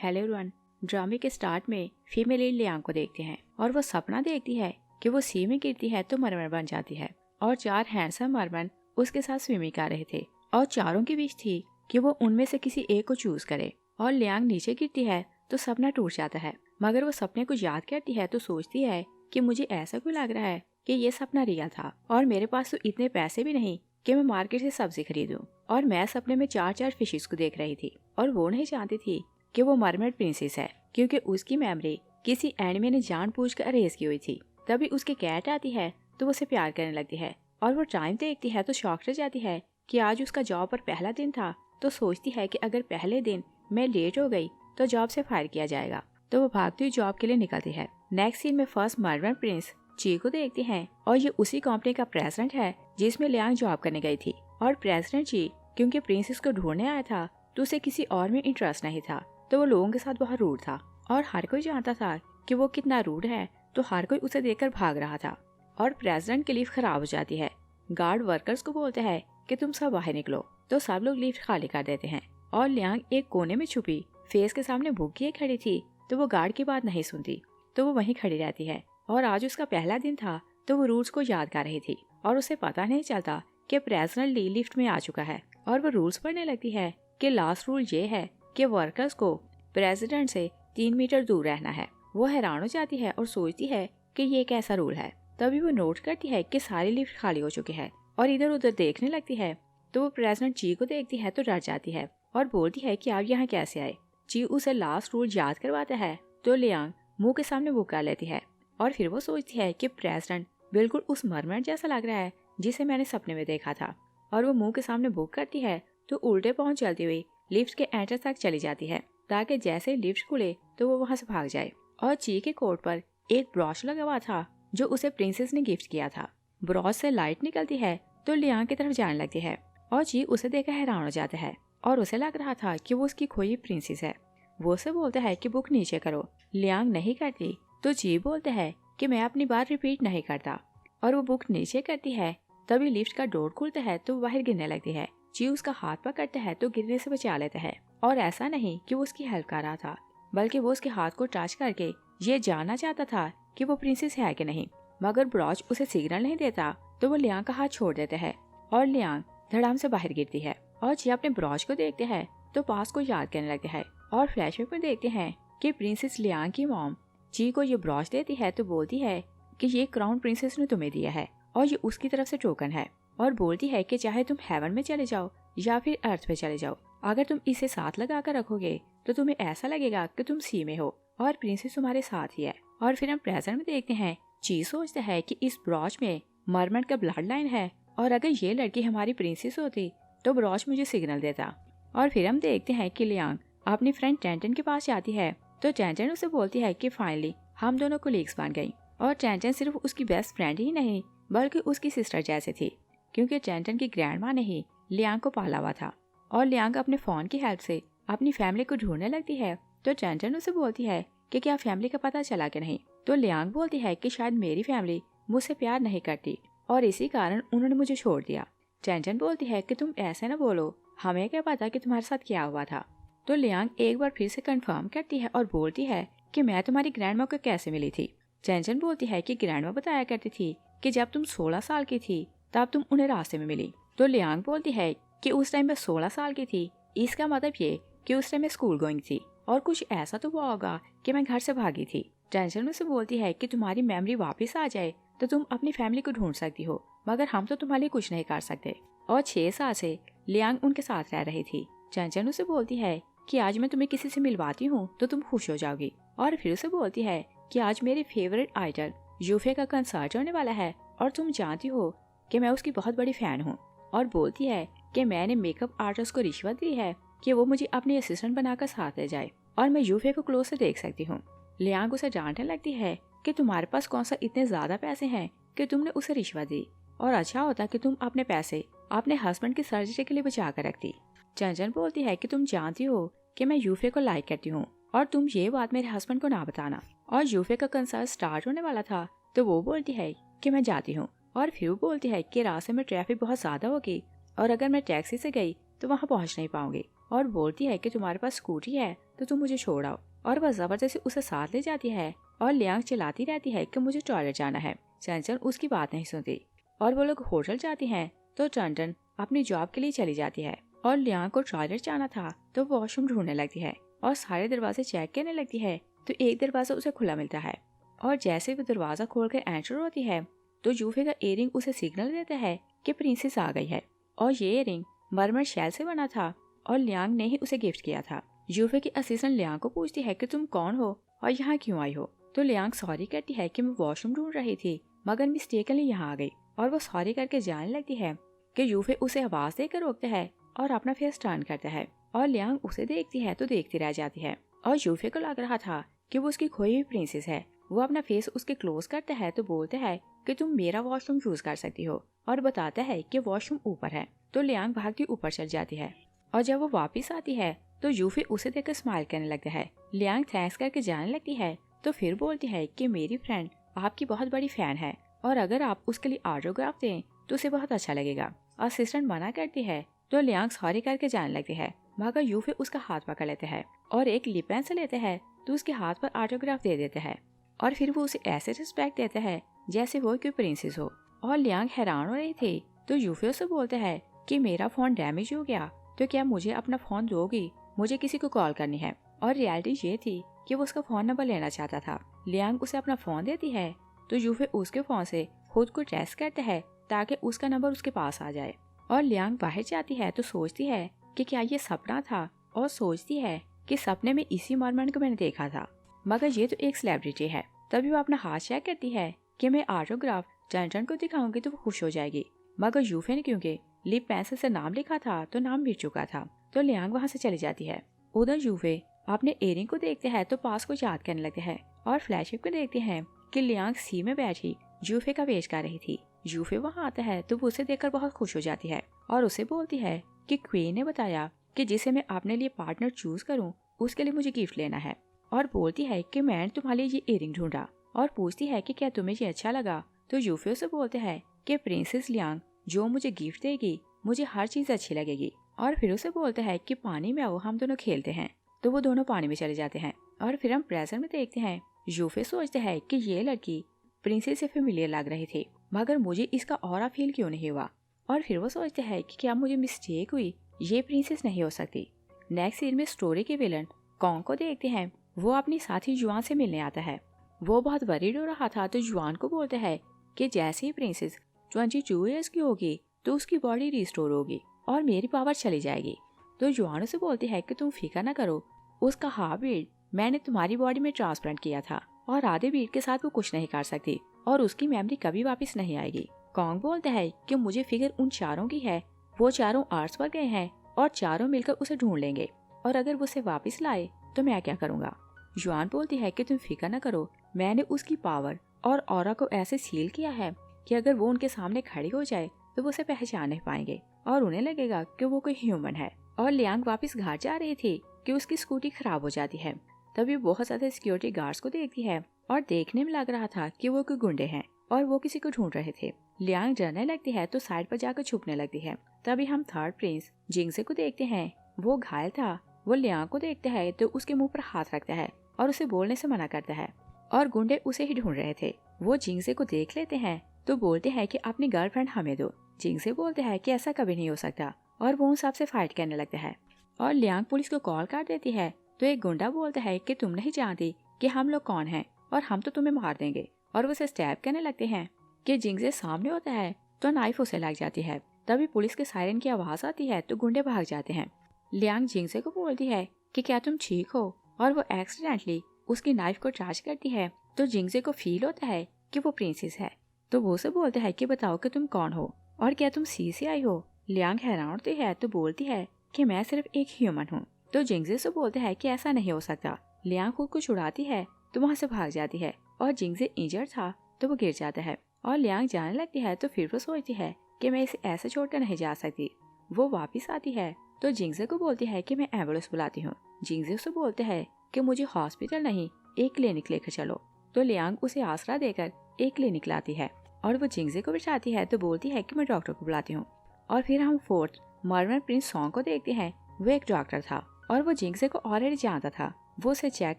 Hello everyone. ड्रामे के start में फीमेल लीड लियांग को देखते हैं और वो सपना देखती है कि वो सी में गिरती है तो मरमर बन जाती है और 4 हैंडसम मरमन उसके साथ स्विमिंग कर रहे थे और चारों की विश थी कि वो उनमें से किसी एक को चूज करे। और लियांग नीचे गिरती है तो सपना टूट जाता है, मगर वो सपने को याद करती है तो सोचती है कि मुझे ऐसा क्यों लग रहा है कि ये सपना रियल था और मेरे पास तो इतने पैसे भी नहीं कि मैं मार्केट से सब्जी खरीदूं। और मैं सपने में 4 फिशेस को देख रही थी और वो नहीं जानती थी कि वो मरमेड प्रिंसेस है, क्योंकि उसकी मेमोरी किसी एनिमे ने जानबूझकर अरेज की हुई थी। तभी उसकी कैट आती है तो वो उसे प्यार करने लगती है और वो टाइम देखती है तो शॉक रह जाती है कि आज उसका जॉब पर पहला दिन था। तो सोचती है कि अगर पहले दिन मैं लेट हो गई तो जॉब से फायर किया जाएगा, तो वो भागती हुई जॉब के लिए निकलती है। नेक्स्ट सीन में फर्स्ट मरमेड प्रिंस ची को देखते हैं और ये उसी कंपनी का प्रेसिडेंट है जिसमें लियांग जॉब करने गई थी। और प्रेसिडेंट ची क्योंकि प्रिंसेस को ढूंढने आया था तो उसे किसी और में इंटरेस्ट नहीं था, तो वो लोगों के साथ बहुत रूड था और हर कोई जानता था कि वो कितना रूड है, तो हर कोई उसे देखकर भाग रहा था। और प्रेसिडेंट की लिफ्ट खराब हो जाती है। गार्ड वर्कर्स को बोलते हैं कि तुम सब बाहर निकलो, तो सब लोग लिफ्ट खाली कर देते हैं। और लियांग एक कोने में छुपी फेस के सामने भूखी खड़ी थी, तो वो गार्ड की बात नहीं सुनती, तो वो वहीं खड़ी रहती है। और आज उसका पहला दिन था तो वो रूल्स को याद कर रही थी और उसे पता नहीं चलता कि प्रेसिडेंट ली लिफ्ट में आ चुका है। और वो रूल्स पढ़ने लगती है कि लास्ट रूल ये है कि वर्कर्स को प्रेसिडेंट से 3 मीटर दूर रहना है। वो हैरान हो जाती है और सोचती है कि ये कैसा रूल है। तभी वो नोट करती है कि सारी लिफ्ट खाली हो चुकी है और इधर उधर देखने लगती है, तो वो प्रेसिडेंट ची को देखती है तो डर जाती है और बोलती है कि आप यहाँ कैसे आए। ची उसे लास्ट रूल याद करवाता है तो लियांग मुंह के सामने वो कर लेती है और फिर वो सोचती है कि प्रेसिडेंट बिल्कुल उस मरमेड जैसा लग रहा है जिसे मैंने सपने में देखा था। और वो मुंह के सामने बुक करती है तो उल्टे पांव चलती हुई लिफ्ट के एंट्रेंस तक चली जाती है, ताकि जैसे लिफ्ट खुले तो वो वहां से भाग जाए। और ची के कोट पर एक ब्रॉच लगा हुआ था जो उसे प्रिंसेस ने गिफ्ट किया था। ब्रॉच से लाइट निकलती है तो लियांग की तरफ जाने लगती है और ची उसे देखकर हैरान हो जाता है और उसे लग रहा था कि वो उसकी खोई प्रिंसेस है। वो उसे बोलता है कि बुक नीचे करो। लियांग नहीं करती तो ची बोलता है कि मैं अपनी बात रिपीट नहीं करता और वो बुक नीचे करती है। तभी लिफ्ट का डोर खुलता है तो वो बाहर गिरने लगती है। ची उसका हाथ पकड़ता है तो गिरने से बचा लेता है। और ऐसा नहीं कि वो उसकी हेल्प कर रहा था, बल्कि वो उसके हाथ को टच करके ये जानना चाहता था कि वो प्रिंसेस है कि नहीं। मगर ब्रॉच उसे सिग्नल नहीं देता तो वो लियांग का हाथ छोड़ देता है और लियांग धड़ाम से बाहर गिरती है। और ची अपने ब्रॉच को देखते हैं तो पास को याद करने लगते हैं और फ्लैशबैक में देखते हैं कि प्रिंसेस लियांग की मॉम ची को ये ब्रॉच देती है तो बोलती है कि ये क्राउन प्रिंसेस ने तुम्हें दिया है और ये उसकी तरफ से टोकन है। और बोलती है कि चाहे तुम हेवन में चले जाओ या फिर अर्थ पे चले जाओ, अगर तुम इसे साथ लगा कर रखोगे तो तुम्हें ऐसा लगेगा कि तुम सी में हो और प्रिंसेस तुम्हारे साथ ही है। और फिर हम प्रेजेंट में देखते हैं ची सोचता है कि इस ब्रॉच में मरमेड का ब्लड लाइन है और अगर ये लड़की हमारी प्रिंसेस होती तो ब्रॉच मुझे सिग्नल देता। और फिर हम देखते हैं कि लियांग अपनी फ्रेंड टेंटन के पास जाती है तो टेंटन उसे बोलती है कि फाइनली हम दोनों कोलीग्स बन गई। और टेंटन सिर्फ उसकी बेस्ट फ्रेंड ही नहीं बल्कि उसकी सिस्टर जैसे थी, क्योंकि टेंटन की ग्रैंडमा ने ही लियांग को पाला हुआ था। और लियांग अपने फोन की हेल्प से अपनी फैमिली को ढूंढने लगती है तो टेंटन उसे बोलती है कि क्या फैमिली का पता चला कि नहीं। तो लियांग बोलती है कि शायद मेरी फैमिली मुझसे प्यार नहीं करती और इसी कारण उन्होंने मुझे छोड़ दिया। टेंटन बोलती है कि तुम ऐसे न बोलो, हमें क्या पता कि तुम्हारे साथ क्या हुआ था। तो लियांग एक बार फिर से कंफर्म करती है और बोलती है कि मैं तुम्हारी ग्रैंडमा को कैसे मिली थी। टेंटन बोलती है कि ग्रैंडमा बताया करती थी कि जब तुम 16 साल की थी तब तुम उन्हें रास्ते में मिली। तो लियांग बोलती है कि उस टाइम मैं 16 साल की थी, इसका मतलब ये कि उस टाइम मैं स्कूल गोइंग थी और कुछ ऐसा तो हुआ होगा कि मैं घर से भागी थी। टेंशन से बोलती है कि तुम्हारी मेमोरी वापस आ जाए तो तुम अपनी फैमिली को ढूंढ सकती हो, मगर हम तो तुम्हारे लिए कुछ नहीं कर सकते। और 6 साल से लियांग उनके साथ रह रही थी। चंचन उसे बोलती है कि आज मैं तुम्हें किसी से मिलवाती हूँ तो तुम खुश हो जाओगी। और फिर उसे बोलती है कि आज मेरे फेवरेट आइडल यूफे का कंसर्ट होने वाला है और तुम जानती हो कि मैं उसकी बहुत बड़ी फैन हूँ। और बोलती है कि मैंने मेकअप आर्टिस्ट को रिश्वत दी है कि वो मुझे अपनी असिस्टेंट बनाकर साथ ले जाए और मैं यूफे को क्लोज से देख सकती हूँ। लियांग उसे डांटने लगती है कि तुम्हारे पास कौन सा इतने ज्यादा पैसे हैं कि तुमने उसे रिश्वत दी, और अच्छा होता कि तुम अपने पैसे अपने हस्बैंड की सर्जरी के लिए बचा कर रखती। चंचन बोलती है कि तुम जानती हो कि मैं यूफे को लाइक करती हूँ और तुम ये बात मेरे हस्बैंड को ना बताना। और यूफे का कंसर्ट स्टार्ट होने वाला था तो वो बोलती है कि मैं जाती हूँ। और फिर वो बोलती है कि रास्ते में ट्रैफिक बहुत ज्यादा होगी और अगर मैं टैक्सी से गई तो वहाँ पहुँच नहीं पाऊंगी। और बोलती है कि तुम्हारे पास स्कूटी है तो तुम मुझे छोड़ आओ। और वह जबरदस्ती उसे साथ ले जाती है और लियांग चिल्लाती रहती है कि मुझे टॉयलेट जाना है। चंचन उसकी बात नहीं सुनती और वो लोग होटल जाती हैं। तो चंचन अपनी जॉब के लिए चली जाती है और लियांग को टॉयलेट जाना था तो वो वॉशरूम ढूंढने लगती है और सारे दरवाजे चेक करने लगती है। तो एक दरवाजा उसे खुला मिलता है और जैसे वो दरवाजा खोलकर एंटर होती है तो यूफे का इयररिंग उसे सिग्नल देता है कि प्रिंसेस आ गई है। और ये इयररिंग मरमर शैल से बना था और लियांग ने ही उसे गिफ्ट किया था। यूफे की असिस्टेंट लियांग को पूछती है कि तुम कौन हो और यहाँ क्यों आई हो। तो लियांग सॉरी कहती है कि मैं वॉशरूम ढूंढ रही थी मगर मिस्टेकनली यहाँ आ गई। और वो सॉरी करके जाने लगती है कि यूफे उसे आवाज देकर रोकता है और अपना फेस टर्न करता है और लियांग उसे देखती है तो देखती रह जाती है। और यूफे को लग रहा था कि वो उसकी खोई हुई प्रिंसेस है। वो अपना फेस उसके क्लोज करता है तो बोलता है कि तुम मेरा वॉशरूम यूज कर सकती हो और बताता है कि वॉशरूम ऊपर है। तो लियांग भागती ऊपर चल जाती है और जब वो वापस आती है तो यूफे उसे देखकर स्माइल करने लगता है। लियांग थैंक्स करके जाने लगती है तो फिर बोलती है कि मेरी फ्रेंड आपकी बहुत बड़ी फैन है और अगर आप उसके लिए ऑटोग्राफ दें तो उसे बहुत अच्छा लगेगा। असिस्टेंट मना करती है तो लियांग सॉरी करके जाने लगती है मगर यूफे उसका हाथ पकड़ लेते हैं और एक लिप पेंसिल लेते हैं तो उसके हाथ पर ऑटोग्राफ दे देते हैं और फिर वो उसे ऐसे रिस्पेक्ट देते हैं जैसे वो कोई प्रिंसेस हो। और लियांग हैरान हो रही थी तो यूफे उसे बोलते हैं कि मेरा फोन डैमेज हो गया तो क्या मुझे अपना फोन दोगी, मुझे किसी को कॉल करनी है। और रियलिटी ये थी कि वो उसका फोन नंबर लेना चाहता था। लियांग उसे अपना फोन देती है तो यूफे उसके फोन से खुद को टेस्ट करता है ताकि उसका नंबर उसके पास आ जाए। और लियांग बाहर जाती है तो सोचती है कि क्या ये सपना था और सोचती है कि सपने में इसी मरमन को मैंने देखा था मगर ये तो एक सेलिब्रिटी है। तभी वो अपना हाथ चेक करती है कि मैं ऑटोग्राफ चंचन को दिखाऊंगी तो वो खुश हो जाएगी मगर यूफे ने क्योंकि लिप पेंसिल से नाम लिखा था तो नाम मिट चुका था। तो लियांग वहाँ से चली जाती है। उधर यूफे अपने इयररिंग को देखते हैं तो पास को याद करने लगते हैं और फ्लैशबैक को देखते हैं कि लियांग सी में बैठी यूफे का वेट कर रही थी। यूफे वहाँ आता है तो वो उसे देखकर बहुत खुश हो जाती है और उसे बोलती है कि क्वीन ने बताया कि जिसे मैं अपने लिए पार्टनर चूज करूँ उसके लिए मुझे गिफ्ट लेना है। और बोलती है कि मैंने तुम्हारे लिए ये इयररिंग ढूंढा और पूछती है कि क्या तुम्हें ये अच्छा लगा। तो यूफे उसे बोलते हैं कि प्रिंसेस लियांग जो मुझे गिफ्ट देगी मुझे हर चीज अच्छी लगेगी। और फिर उसे बोलते हैं कि पानी में आओ हम दोनों खेलते हैं। तो वो दोनों पानी में चले जाते हैं और फिर हम प्रेजेंट में देखते हैं यूफे सोचते हैं कि ये लड़की प्रिंसेस से फेमिलियर लग रही थी मगर मुझे इसका ऑरा फील क्यों नहीं हुआ। और फिर वो सोचते हैं कि क्या मुझे मिस्टेक हुई, ये प्रिंसेस नहीं हो सकती। नेक्स्ट सीन में स्टोरी के विलन कॉन्ग को देखते हैं। वो अपनी साथी युआन से मिलने आता है। वो बहुत वरीड हो रहा था तो युआन को बोलते हैं कि जैसे ही प्रिंसेस 22 ईयर्स की होगी तो उसकी बॉडी रिस्टोर होगी और मेरी पावर चली जाएगी। तो युआन उसे बोलती है कि तुम फिक्र न करो, उसका हाफ बीट मैंने तुम्हारी बॉडी में ट्रांसप्लांट किया था और आधे बीट के साथ वो कुछ नहीं कर सकती और उसकी मेमोरी कभी वापस नहीं आएगी। कॉन्ग बोलता है कि मुझे फिक्र उन चारों की है, वो चारों आर्ट्स पर गए हैं और चारों मिलकर उसे ढूंढ लेंगे और अगर वो उसे वापस लाए तो मैं क्या करूँगा। युआन बोलती है कि तुम फिक्र न करो, मैंने उसकी पावर और ऑरा को ऐसे सील किया है कि अगर वो उनके सामने खड़ी हो जाए तो वो उसे पहचान नहीं पाएंगे और उन्हें लगेगा कि वो कोई ह्यूमन है। और लियांग वापस घर जा रही थी कि उसकी स्कूटी खराब हो जाती है। तभी बहुत ज्यादा सिक्योरिटी गार्ड्स को देखती है और देखने में लग रहा था कि वो कोई गुंडे हैं और वो किसी को ढूंढ रहे थे। लियांग डरने लगती है तो साइड पर जाकर छुपने लगती है। तभी हम थर्ड प्रिंस जिंगसे को देखते हैं। वो घायल था। वो लियांग को देखता है तो उसके मुंह पर हाथ रखता है और उसे बोलने से मना करता है और गुंडे उसे ही ढूंढ रहे थे। वो जिंगसे को देख लेते हैं तो बोलते हैं कि अपनी गर्लफ्रेंड हमें दो। जिंगसे बोलते हैं कि ऐसा कभी नहीं हो सकता और वो उन सबसे फाइट करने लगता है। और लियांग पुलिस को कॉल कर देती है तो एक गुंडा बोलता है कि तुम नहीं जानती कि हम लोग कौन हैं और हम तो तुम्हें मार देंगे। और वो उसे स्टैब करने लगते हैं कि जिंगसे सामने होता है तो नाइफ उसे लग जाती है। तभी पुलिस के सायरन की आवाज आती है तो गुंडे भाग जाते हैं। लियांग जिंगसे को बोलती है कि क्या तुम ठीक हो और वो एक्सीडेंटली उसकी नाइफ को टच करती है तो जिंगसे को फील होता है कि वो प्रिंसेस है। तो वो उसे बोलता है कि बताओ कि तुम कौन हो और क्या तुम सी से आई हो। लियांग हैरान होती है तो बोलती है कि मैं सिर्फ एक ह्यूमन हूँ। तो जिंगसे से बोलते हैं कि ऐसा नहीं हो सकता। लियांग खुद को छुड़ाती है तो वहाँ से भाग जाती है और जिंगसे इंजर्ड था तो वो गिर जाता है और लियांग जाने लगती है तो फिर वो सोचती है कि मैं इसे ऐसे छोड़कर नहीं जा सकती। वो वापिस आती है तो जिंगसे को बोलती है कि मैं एम्बुलेंस बुलाती हूँ। जिंगसे उसे बोलते हैं कि मुझे हॉस्पिटल नहीं एक क्लिनिक लेकर चलो। तो लियांग उसे आसरा देकर एक क्लिनिक लाती है और वो जिंगसे को बिठाती है तो बोलती है कि मैं डॉक्टर को बुलाती हूँ। और फिर हम फोर्थ मर्मर प्रिंस सॉन्ग को देखते हैं। वो एक डॉक्टर था और वो जिंगजे को ऑलरेडी जानता था। वो उसे चेक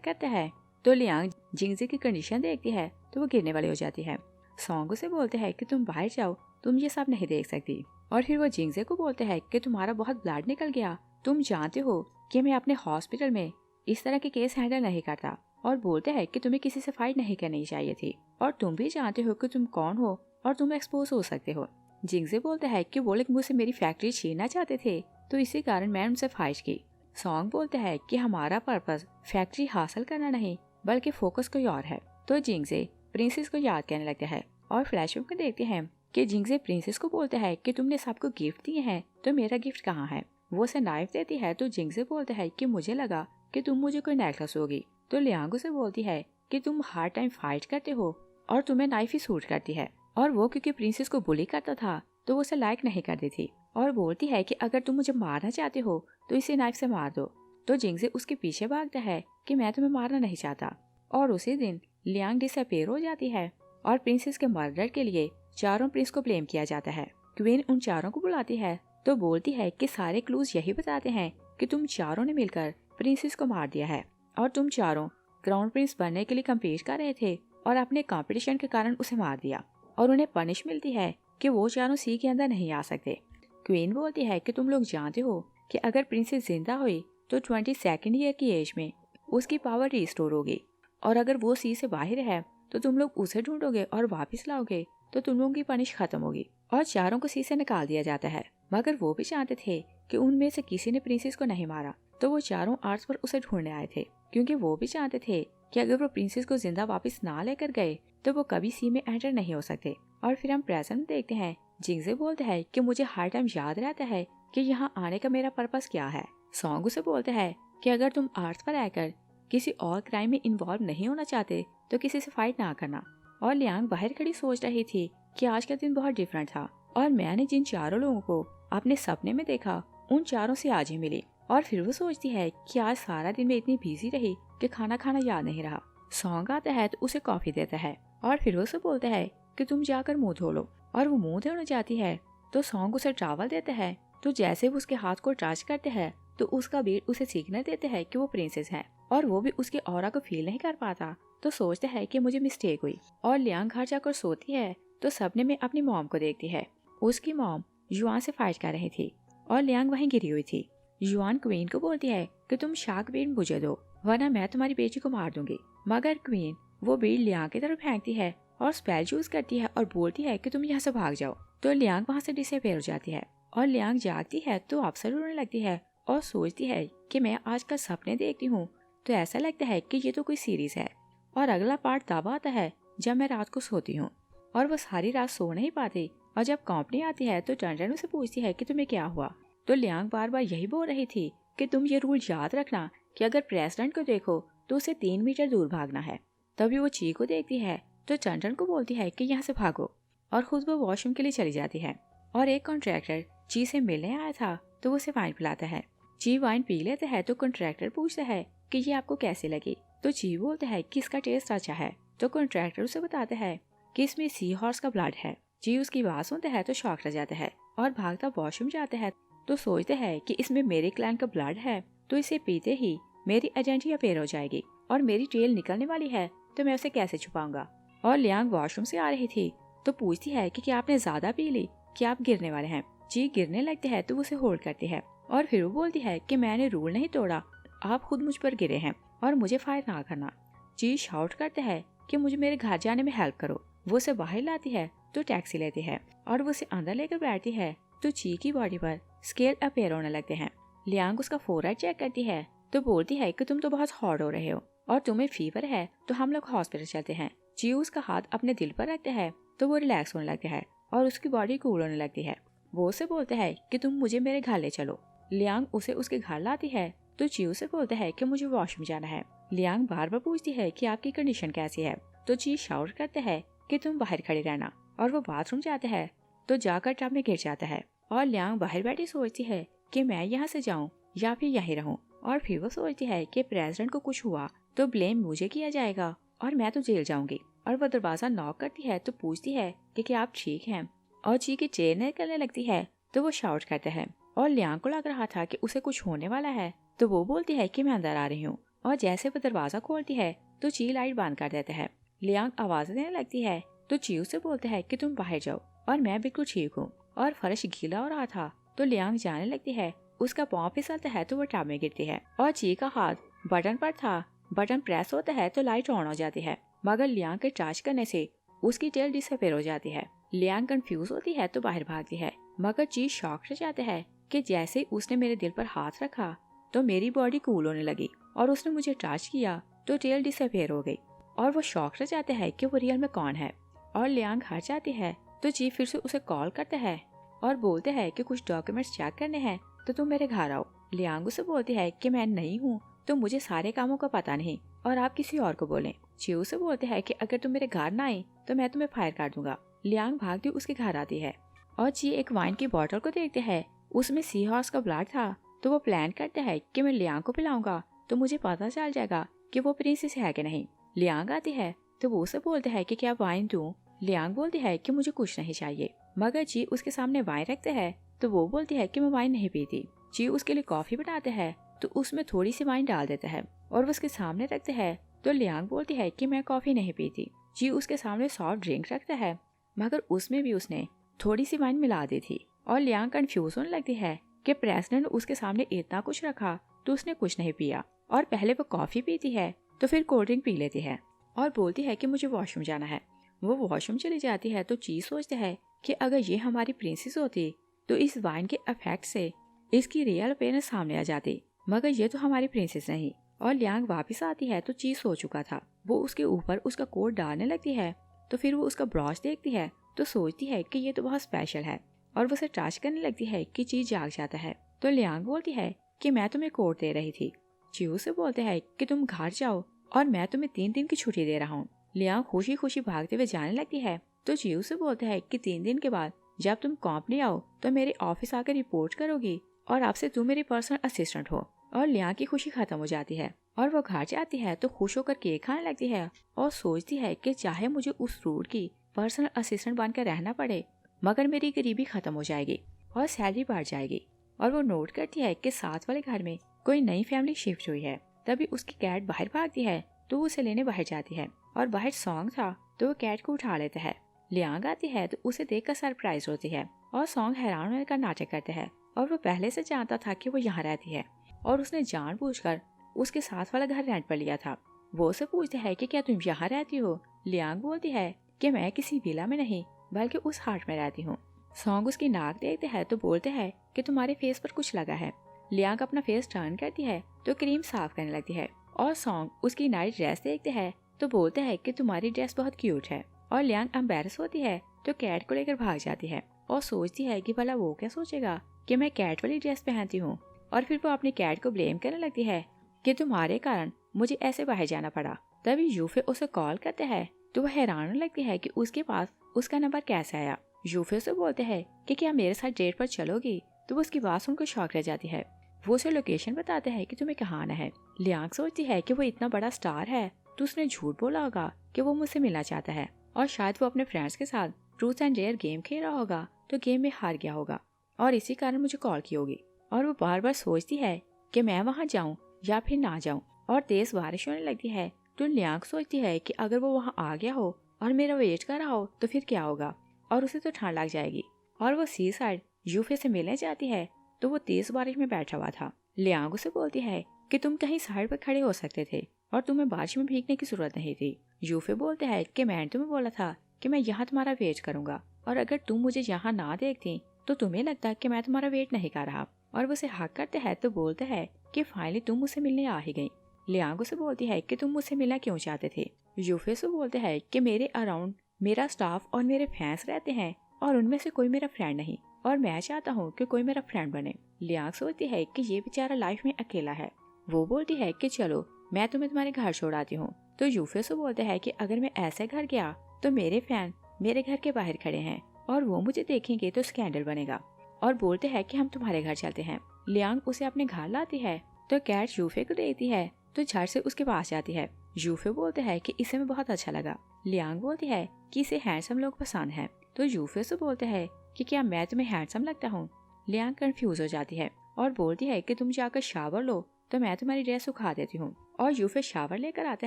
करता है तो लियांग जिंगजे की कंडीशन देखती है तो वो गिरने वाली हो जाती है। सॉन्ग उसे बोलते हैं कि तुम बाहर जाओ, तुम ये सब नहीं देख सकती। और फिर वो जिंगजे को बोलते हैं कि तुम्हारा बहुत ब्लड निकल गया, तुम जानते हो कि मैं अपने हॉस्पिटल में इस तरह के केस हैंडल नहीं करता। और बोलते हैं कि तुम्हें किसी से फाइट नहीं करनी चाहिए थी, और तुम भी जानते हो कि तुम कौन हो और तुम एक्सपोज हो सकते हो। जिंगजे बोलते हैं कि वो लोग मुझसे मेरी फैक्ट्री छीनना चाहते थे, तो इसी कारण मैं उनसे फाइट की। सॉन्ग बोलते हैं कि हमारा पर्पस फैक्ट्री हासिल करना नहीं बल्कि फोकस कोई और है। तो जिंगजे प्रिंसेस को याद करने लगता है और फ्लैशबैक में देखते हैं कि जिंगजे प्रिंसेस को बोलता है कि तुमने सबको गिफ्ट दिए हैं, तो मेरा गिफ्ट कहाँ है। वो उसे नाइफ देती है तो जिंगजे बोलता है कि मुझे लगा कि तुम मुझे कोई नेकलेस होगी। तो लियांग उसे बोलती है कि तुम हर टाइम फाइट करते हो और तुम्हें नाइफ ही सूट करती है। और वो क्योंकि प्रिंसेस को बुली करता था तो वो उसे लाइक नहीं करती थी और बोलती है कि अगर तुम मुझे मारना चाहते हो तो इसे नाइफ से मार दो। तो जिंगजे उसके पीछे भागता है कि मैं तुम्हें मारना नहीं चाहता। और उसी दिन लियांग डिसअपीयर हो जाती है और प्रिंसेस के मर्डर के लिए चारों प्रिंस को ब्लेम किया जाता है। क्वीन उन चारों को बुलाती है तो बोलती है कि सारे क्लूज यही बताते हैं कि तुम चारों ने मिलकर प्रिंसेस को मार दिया है और तुम चारों क्राउन प्रिंस बनने के लिए कम्पीट कर रहे थे और अपने कंपटीशन के कारण उसे मार दिया। और उन्हें पनिश मिलती है कि वो चारों सी के अंदर नहीं आ सकते। क्वीन बोलती है कि तुम लोग जानते हो कि अगर प्रिंसेस जिंदा हुई तो 22nd ईयर की एज में उसकी पावर रिस्टोर होगी, और अगर वो सी से बाहर है तो तुम लोग उसे ढूंढोगे और वापस लाओगे तो तुम लोगों की पनिश खत्म होगी। और चारों को सी से निकाल दिया जाता है। मगर वो भी जानते थे कि उनमें से किसी ने प्रिंसेस को नहीं मारा, तो वो चारों आर्ट्स पर उसे ढूंढने आए थे, क्योंकि वो भी जानते थे कि अगर वो प्रिंसेस को जिंदा वापस ना लेकर गए तो वो कभी सी में एंटर नहीं हो सकते। और फिर हम प्रेजेंट में देखते हैं जिंगजे बोलते हैं कि मुझे हर टाइम याद रहता है कि यहाँ आने का मेरा पर्पस क्या है। सॉन्ग उसे बोलते हैं कि अगर तुम आर्ट्स पर आकर किसी और क्राइम में इन्वॉल्व नहीं होना चाहते तो किसी से फाइट ना करना। और लियांग बाहर खड़ी सोच रही थी कि आज का दिन बहुत डिफरेंट था और मैंने जिन चारों लोगों को अपने सपने में देखा उन चारों से आज ही मिली। और फिर वो सोचती है कि आज सारा दिन मैं इतनी बिजी रही कि खाना खाना याद नहीं रहा। सॉन्ग आता है तो उसे कॉफी देता है और फिर उसे बोलता है कि तुम जाकर मुंह धो लो। और वो मुंह धोने जाती है तो सॉन्ग उसे टॉवल देता है, तो जैसे वो उसके हाथ को टच करते हैं तो उसका बीट उसे सिग्नल देते हैं कि वो प्रिंसेस है। और वो भी उसके ऑरा को फील नहीं कर पाता तो सोचता है कि मुझे मिस्टेक हुई। और लियांग घर जाकर सोती है तो सपने में अपनी मॉम को देखती है। उसकी मॉम युआन से फाइट कर रही थी और लियांग वहीं गिरी हुई थी। युआन क्वीन को बोलती है कि तुम शार्क बीट मुझे दो वरना मैं तुम्हारी बेटी को मार दूंगी। मगर क्वीन वो बीट लियांग की तरफ फेंकती है और स्पेल यूज करती है और बोलती है कि तुम यहाँ से भाग जाओ। तो लियांग वहाँ से डिसअपीयर हो जाती है और लियांग जागती है तो अफसर रोने लगती है और सोचती है कि मैं आजकल सपने देखती हूँ, तो ऐसा लगता है कि ये तो कोई सीरीज है। और अगला पार्ट तब आता है जब मैं रात को सोती हूँ और वो सारी रात सो नहीं पाती। और जब कंपनी आती है तो टंडन उसे पूछती है कि तुम्हें क्या हुआ। तो लियांग बार बार यही बोल रही थी कि तुम ये रूल याद रखना कि अगर प्रेसिडेंट को देखो तो उसे 3 मीटर दूर भागना है। तभी वो ची को देखती है तो टंडन को बोलती है कि यहाँ से भागो और खुद वो वॉशरूम के लिए चली जाती है। और एक कॉन्ट्रैक्टर ची से मिलने आया था तो वो उसे वाइन पिलाता है। ची वाइन पी लेता है तो कॉन्ट्रैक्टर पूछता है कि ये आपको कैसी लगी। तो ची बोलता है कि इसका टेस्ट अच्छा है। तो कॉन्ट्रैक्टर उसे बताता है कि इसमें सी हॉर्स का ब्लड है। ची उसकी बात सुनता है तो शॉक रह जाता है और भागता वॉशरूम जाता है तो सोचते हैं कि इसमें मेरे क्लैन का ब्लड है, तो इसे पीते ही मेरी आइडेंटिटी अपीयर हो जाएगी और मेरी टेल निकलने वाली है, तो मैं उसे कैसे छुपाऊंगा। और लियांग वॉशरूम से आ रही थी तो पूछती है कि क्या आपने ज्यादा पी ली, क्या आप गिरने वाले हैं। ची गिरने लगते हैं तो वो उसे होल्ड करती है और फिर वो बोलती है कि मैंने रूल नहीं तोड़ा, आप खुद मुझ पर गिरे हैं और मुझे फायर ना करना। ची शाउट करते हैं कि मुझे मेरे घर जाने में हेल्प करो। वो उसे बाहर लाती है तो टैक्सी लेती है और वो उसे अंदर लेकर बैठती है तो ची की बॉडी पर स्केल अपीयर होने लगते हैं। लियांग उसका फोरहेड चेक करती है तो बोलती है कि तुम तो बहुत हॉट हो रहे हो और तुम्हें फीवर है तो हम लोग हॉस्पिटल चलते हैं। ची उसका हाथ अपने दिल पर रखते हैं तो वो रिलैक्स होने लगता है और उसकी बॉडी कूल होने लगती है। वो उसे बोलते हैं कि तुम मुझे मेरे घर ले चलो। लियांग उसे उसके घर लाती है तो ची उसे बोलता है कि मुझे वॉशरूम जाना है। लियांग बार बार पूछती है कि आपकी कंडीशन कैसी है। तो ची शाउट करते हैं कि तुम बाहर खड़े रहना और वो बाथरूम जाते हैं तो जाकर टब में गिर जाता है। और लियांग बाहर बैठी सोचती है कि मैं यहाँ से जाऊँ या फिर यहीं रहूँ। और फिर वो सोचती है कि प्रेसिडेंट को कुछ हुआ तो ब्लेम मुझे किया जाएगा और मैं तो जेल जाऊंगी। और वो दरवाजा नॉक करती है तो पूछती है कि क्या आप ठीक हैं। और ची की चेयर निकलने लगती है तो वो शाउट करता है और लियांग को लग रहा था कि उसे कुछ होने वाला है तो वो बोलती है कि मैं अंदर आ रही हूँ, और जैसे वो दरवाजा खोलती है तो ची लाइट बंद कर देता है। लियांग आवाज देने लगती है तो ची उसे बोलते है कि तुम बाहर जाओ और मैं बिल्कुल ठीक हूँ। और फर्श गीला हो रहा था तो लियांग जाने लगती है, उसका पाँव फिसलता है तो वो टब में गिरती है और ची का हाथ बटन पर था। बटन प्रेस होता है तो लाइट ऑन हो जाती है, मगर लियांग के टच करने से उसकी टेल डिसअपीयर हो जाती है। लियांग कंफ्यूज होती है तो बाहर भागती है, मगर ची शॉक रह जाते है कि जैसे उसने मेरे दिल पर हाथ रखा तो मेरी बॉडी कूल होने लगी और उसने मुझे टच किया तो टेल डिसअपीयर हो गई। और वो शॉक रह जाते हैं कि वो रियल में कौन है। और लियांग हट जाती है तो ची फिर से उसे कॉल करते हैं और बोलते हैं कि कुछ डॉक्यूमेंट्स चेक करने हैं तो तुम मेरे घर आओ। लियांग उसे बोलती है कि मैं नहीं हूँ तो मुझे सारे कामों का पता नहीं और आप किसी और को बोलें। चिऊ से बोलते हैं कि अगर तुम मेरे घर ना आई तो मैं तुम्हें फायर कर दूंगा। लियांग भागती उसके घर आती है और ची एक वाइन की बोतल को देखते हैं, उसमें सी हॉर्स का ब्लड था। तो वो प्लान करते हैं कि मैं लियांग को पिलाऊंगा तो मुझे पता चल जाएगा कि वो प्रिंसेस है कि नहीं। लियांग आती है तो वो उसे बोलते हैं कि क्या वाइन दूं। लियांग बोलती है कि मुझे कुछ नहीं चाहिए, मगर ची उसके सामने वाइन रखते हैं तो वो बोलती है कि मैं वाइन नहीं पीती। ची उसके लिए कॉफी बनाते हैं तो उसमें थोड़ी सी वाइन डाल देते हैं और वो उसके सामने रखते हैं तो लियांग बोलती है कि मैं कॉफी नहीं पीती। ची उसके सामने सॉफ्ट ड्रिंक रखता है, मगर उसमें भी उसने थोड़ी सी वाइन मिला दी थी। और लियांग कंफ्यूज होने लगती है कि प्रेसिडेंट ने उसके सामने इतना कुछ रखा तो उसने कुछ नहीं पिया, और पहले वो कॉफी पीती है तो फिर कोल्ड ड्रिंक पी लेती है और बोलती है कि मुझे वॉशरूम जाना है। वो वॉशरूम चली जाती है तो ची सोचते है कि अगर ये हमारी प्रिंसेस होती तो इस वाइन के इफेक्ट से इसकी रियल अपीयरेंस सामने आ जाती, मगर ये तो हमारी प्रिंसेस नहीं। और लियांग वापस आती है तो ची सो चुका था। वो उसके ऊपर उसका कोट डालने लगती है तो फिर वो उसका ब्रश देखती है तो सोचती है कि ये तो बहुत स्पेशल है और वो उसे टच करने लगती है कि ची जाग जाता है। तो लियांग बोलती है कि मैं तुम्हें कोट दे रही थी। ची से बोलते हैं कि तुम घर जाओ और मैं तुम्हें 3 दिन की छुट्टी दे रहा हूँ। लियांग खुशी खुशी भागते हुए जाने लगती है तो ची से बोलते हैं कि 3 दिन के बाद जब तुम कंपनी आओ तो मेरे ऑफिस आकर रिपोर्ट करोगी और आपसे तुम मेरी पर्सनल असिस्टेंट हो। और लियांग की खुशी खत्म हो जाती है और वो घर जाती है तो खुश होकर केक खाने लगती है और सोचती है कि चाहे मुझे उस रूट की पर्सनल असिस्टेंट बनकर रहना पड़े, मगर मेरी गरीबी खत्म हो जाएगी और सैलरी बढ़ जाएगी। और वो नोट करती है कि साथ वाले घर में कोई नई फैमिली शिफ्ट हुई है। तभी उसकी कैट बाहर भागती है तो उसे लेने बाहर जाती है और बाहर सॉन्ग था तो वो कैट को उठा लेता है। लियांग आती है तो उसे देखकर सरप्राइज होती है और सॉन्ग हैरान होने का नाटक करते हैं और वो पहले से जानता था कि वो यहाँ रहती है और उसने जानबूझकर उसके साथ वाला घर रेंट पर लिया था। वो उसे पूछते है कि क्या तुम यहाँ रहती हो। लियांग बोलती है कि मैं किसी विला में नहीं बल्कि उस हाट में रहती हूँ। सॉन्ग उसकी नाक देखते हैं तो बोलते हैं कि तुम्हारे फेस पर कुछ लगा है। लियांग अपना फेस टर्न करती है तो क्रीम साफ करने लगती है और सॉन्ग उसकी नाइट ड्रेस देखते हैं तो बोलते हैं कि तुम्हारी ड्रेस बहुत क्यूट है। और लियांग एम्बैरस होती है तो कैट को लेकर भाग जाती है और सोचती है कि भला वो क्या सोचेगा कि मैं कैट वाली ड्रेस पहनती हूँ। और फिर वो अपनी कैट को ब्लेम करने लगती है कि तुम्हारे कारण मुझे ऐसे बाहर जाना पड़ा। तभी यूफे उसे कॉल करते हैं तो वह हैरान होने लगती है कि उसके पास उसका नंबर कैसे आया। यूफे उसे बोलते हैं कि क्या मेरे साथ डेट पर चलोगी, तो वो उसकी बात सुनकर शॉक रह जाती है। वो उसे लोकेशन बताते हैं कि तुम्हें कहाँ आना है। लियांग सोचती है कि वो इतना बड़ा स्टार है तो उसने झूठ बोला होगा कि वो मुझसे मिलना चाहता है और शायद वो अपने फ्रेंड्स के साथ ट्रूथ एंड डेयर गेम खेल रहा होगा तो गेम में हार गया होगा और इसी कारण मुझे कॉल की होगी। और वो बार बार सोचती है कि मैं वहाँ जाऊँ या फिर ना जाऊँ। और तेज बारिश होने लगती है तो लियांग सोचती है कि अगर वो वहाँ आ गया हो और मेरा वेट कर रहा हो तो फिर क्या होगा, और उसे तो ठंड लग जाएगी। और वो सी साइड यूफे से मिलने जाती है तो वो तेज बारिश में बैठा हुआ था। लियांग उसे बोलती है कि तुम कहीं साइड पर खड़े हो सकते थे और तुम्हें बारिश में भीगने की जरूरत नहीं थी। यूफे बोलते हैं कि मैंने तुम्हें बोला था कि मैं यहाँ तुम्हारा वेट करूंगा और अगर तुम मुझे यहाँ ना देखती तो तुम्हें लगता कि मैं तुम्हारा वेट नहीं कर रहा। और वो उसे हक करते हैं तो बोलते हैं कि फाइनली तुम मुझसे मिलने आ ही गई। लियांग उसे बोलती है कि तुम मुझसे मिलना क्यों चाहते थे। यूफे से बोलते हैं कि मेरे अराउंड मेरा स्टाफ और मेरे फैंस रहते हैं और उनमें से कोई मेरा फ्रेंड नहीं और मैं चाहता हूँ कि कोई मेरा फ्रेंड बने। लियांग सोचती है कि ये बेचारा लाइफ में अकेला है। वो बोलती है कि चलो मैं तुम्हें तुम्हारे घर छोड़ाती हूँ। तो यूफे से बोलते हैं कि अगर मैं ऐसे घर गया तो मेरे फैन मेरे घर के बाहर खड़े हैं और वो मुझे देखेंगे तो स्कैंडल बनेगा। और बोलते हैं कि हम तुम्हारे घर चलते हैं। लियांग उसे अपने घर लाती है तो कैट यूफे को देखती है तो झट से उसके पास जाती है। यूफे बोलते हैं कि इसे मैं बहुत अच्छा लगा। लियांग बोलती है कि इसे हैंडसम लोग पसंद हैं। तो यूफे से बोलते हैं कि क्या मैं तुम्हें हैंडसम लगता हूँ। लियांग कंफ्यूज हो जाती है और बोलती है कि तुम जाकर शावर लो तो मैं तुम्हारी ड्रेस सुखा देती हूँ। और यूफे शावर लेकर आता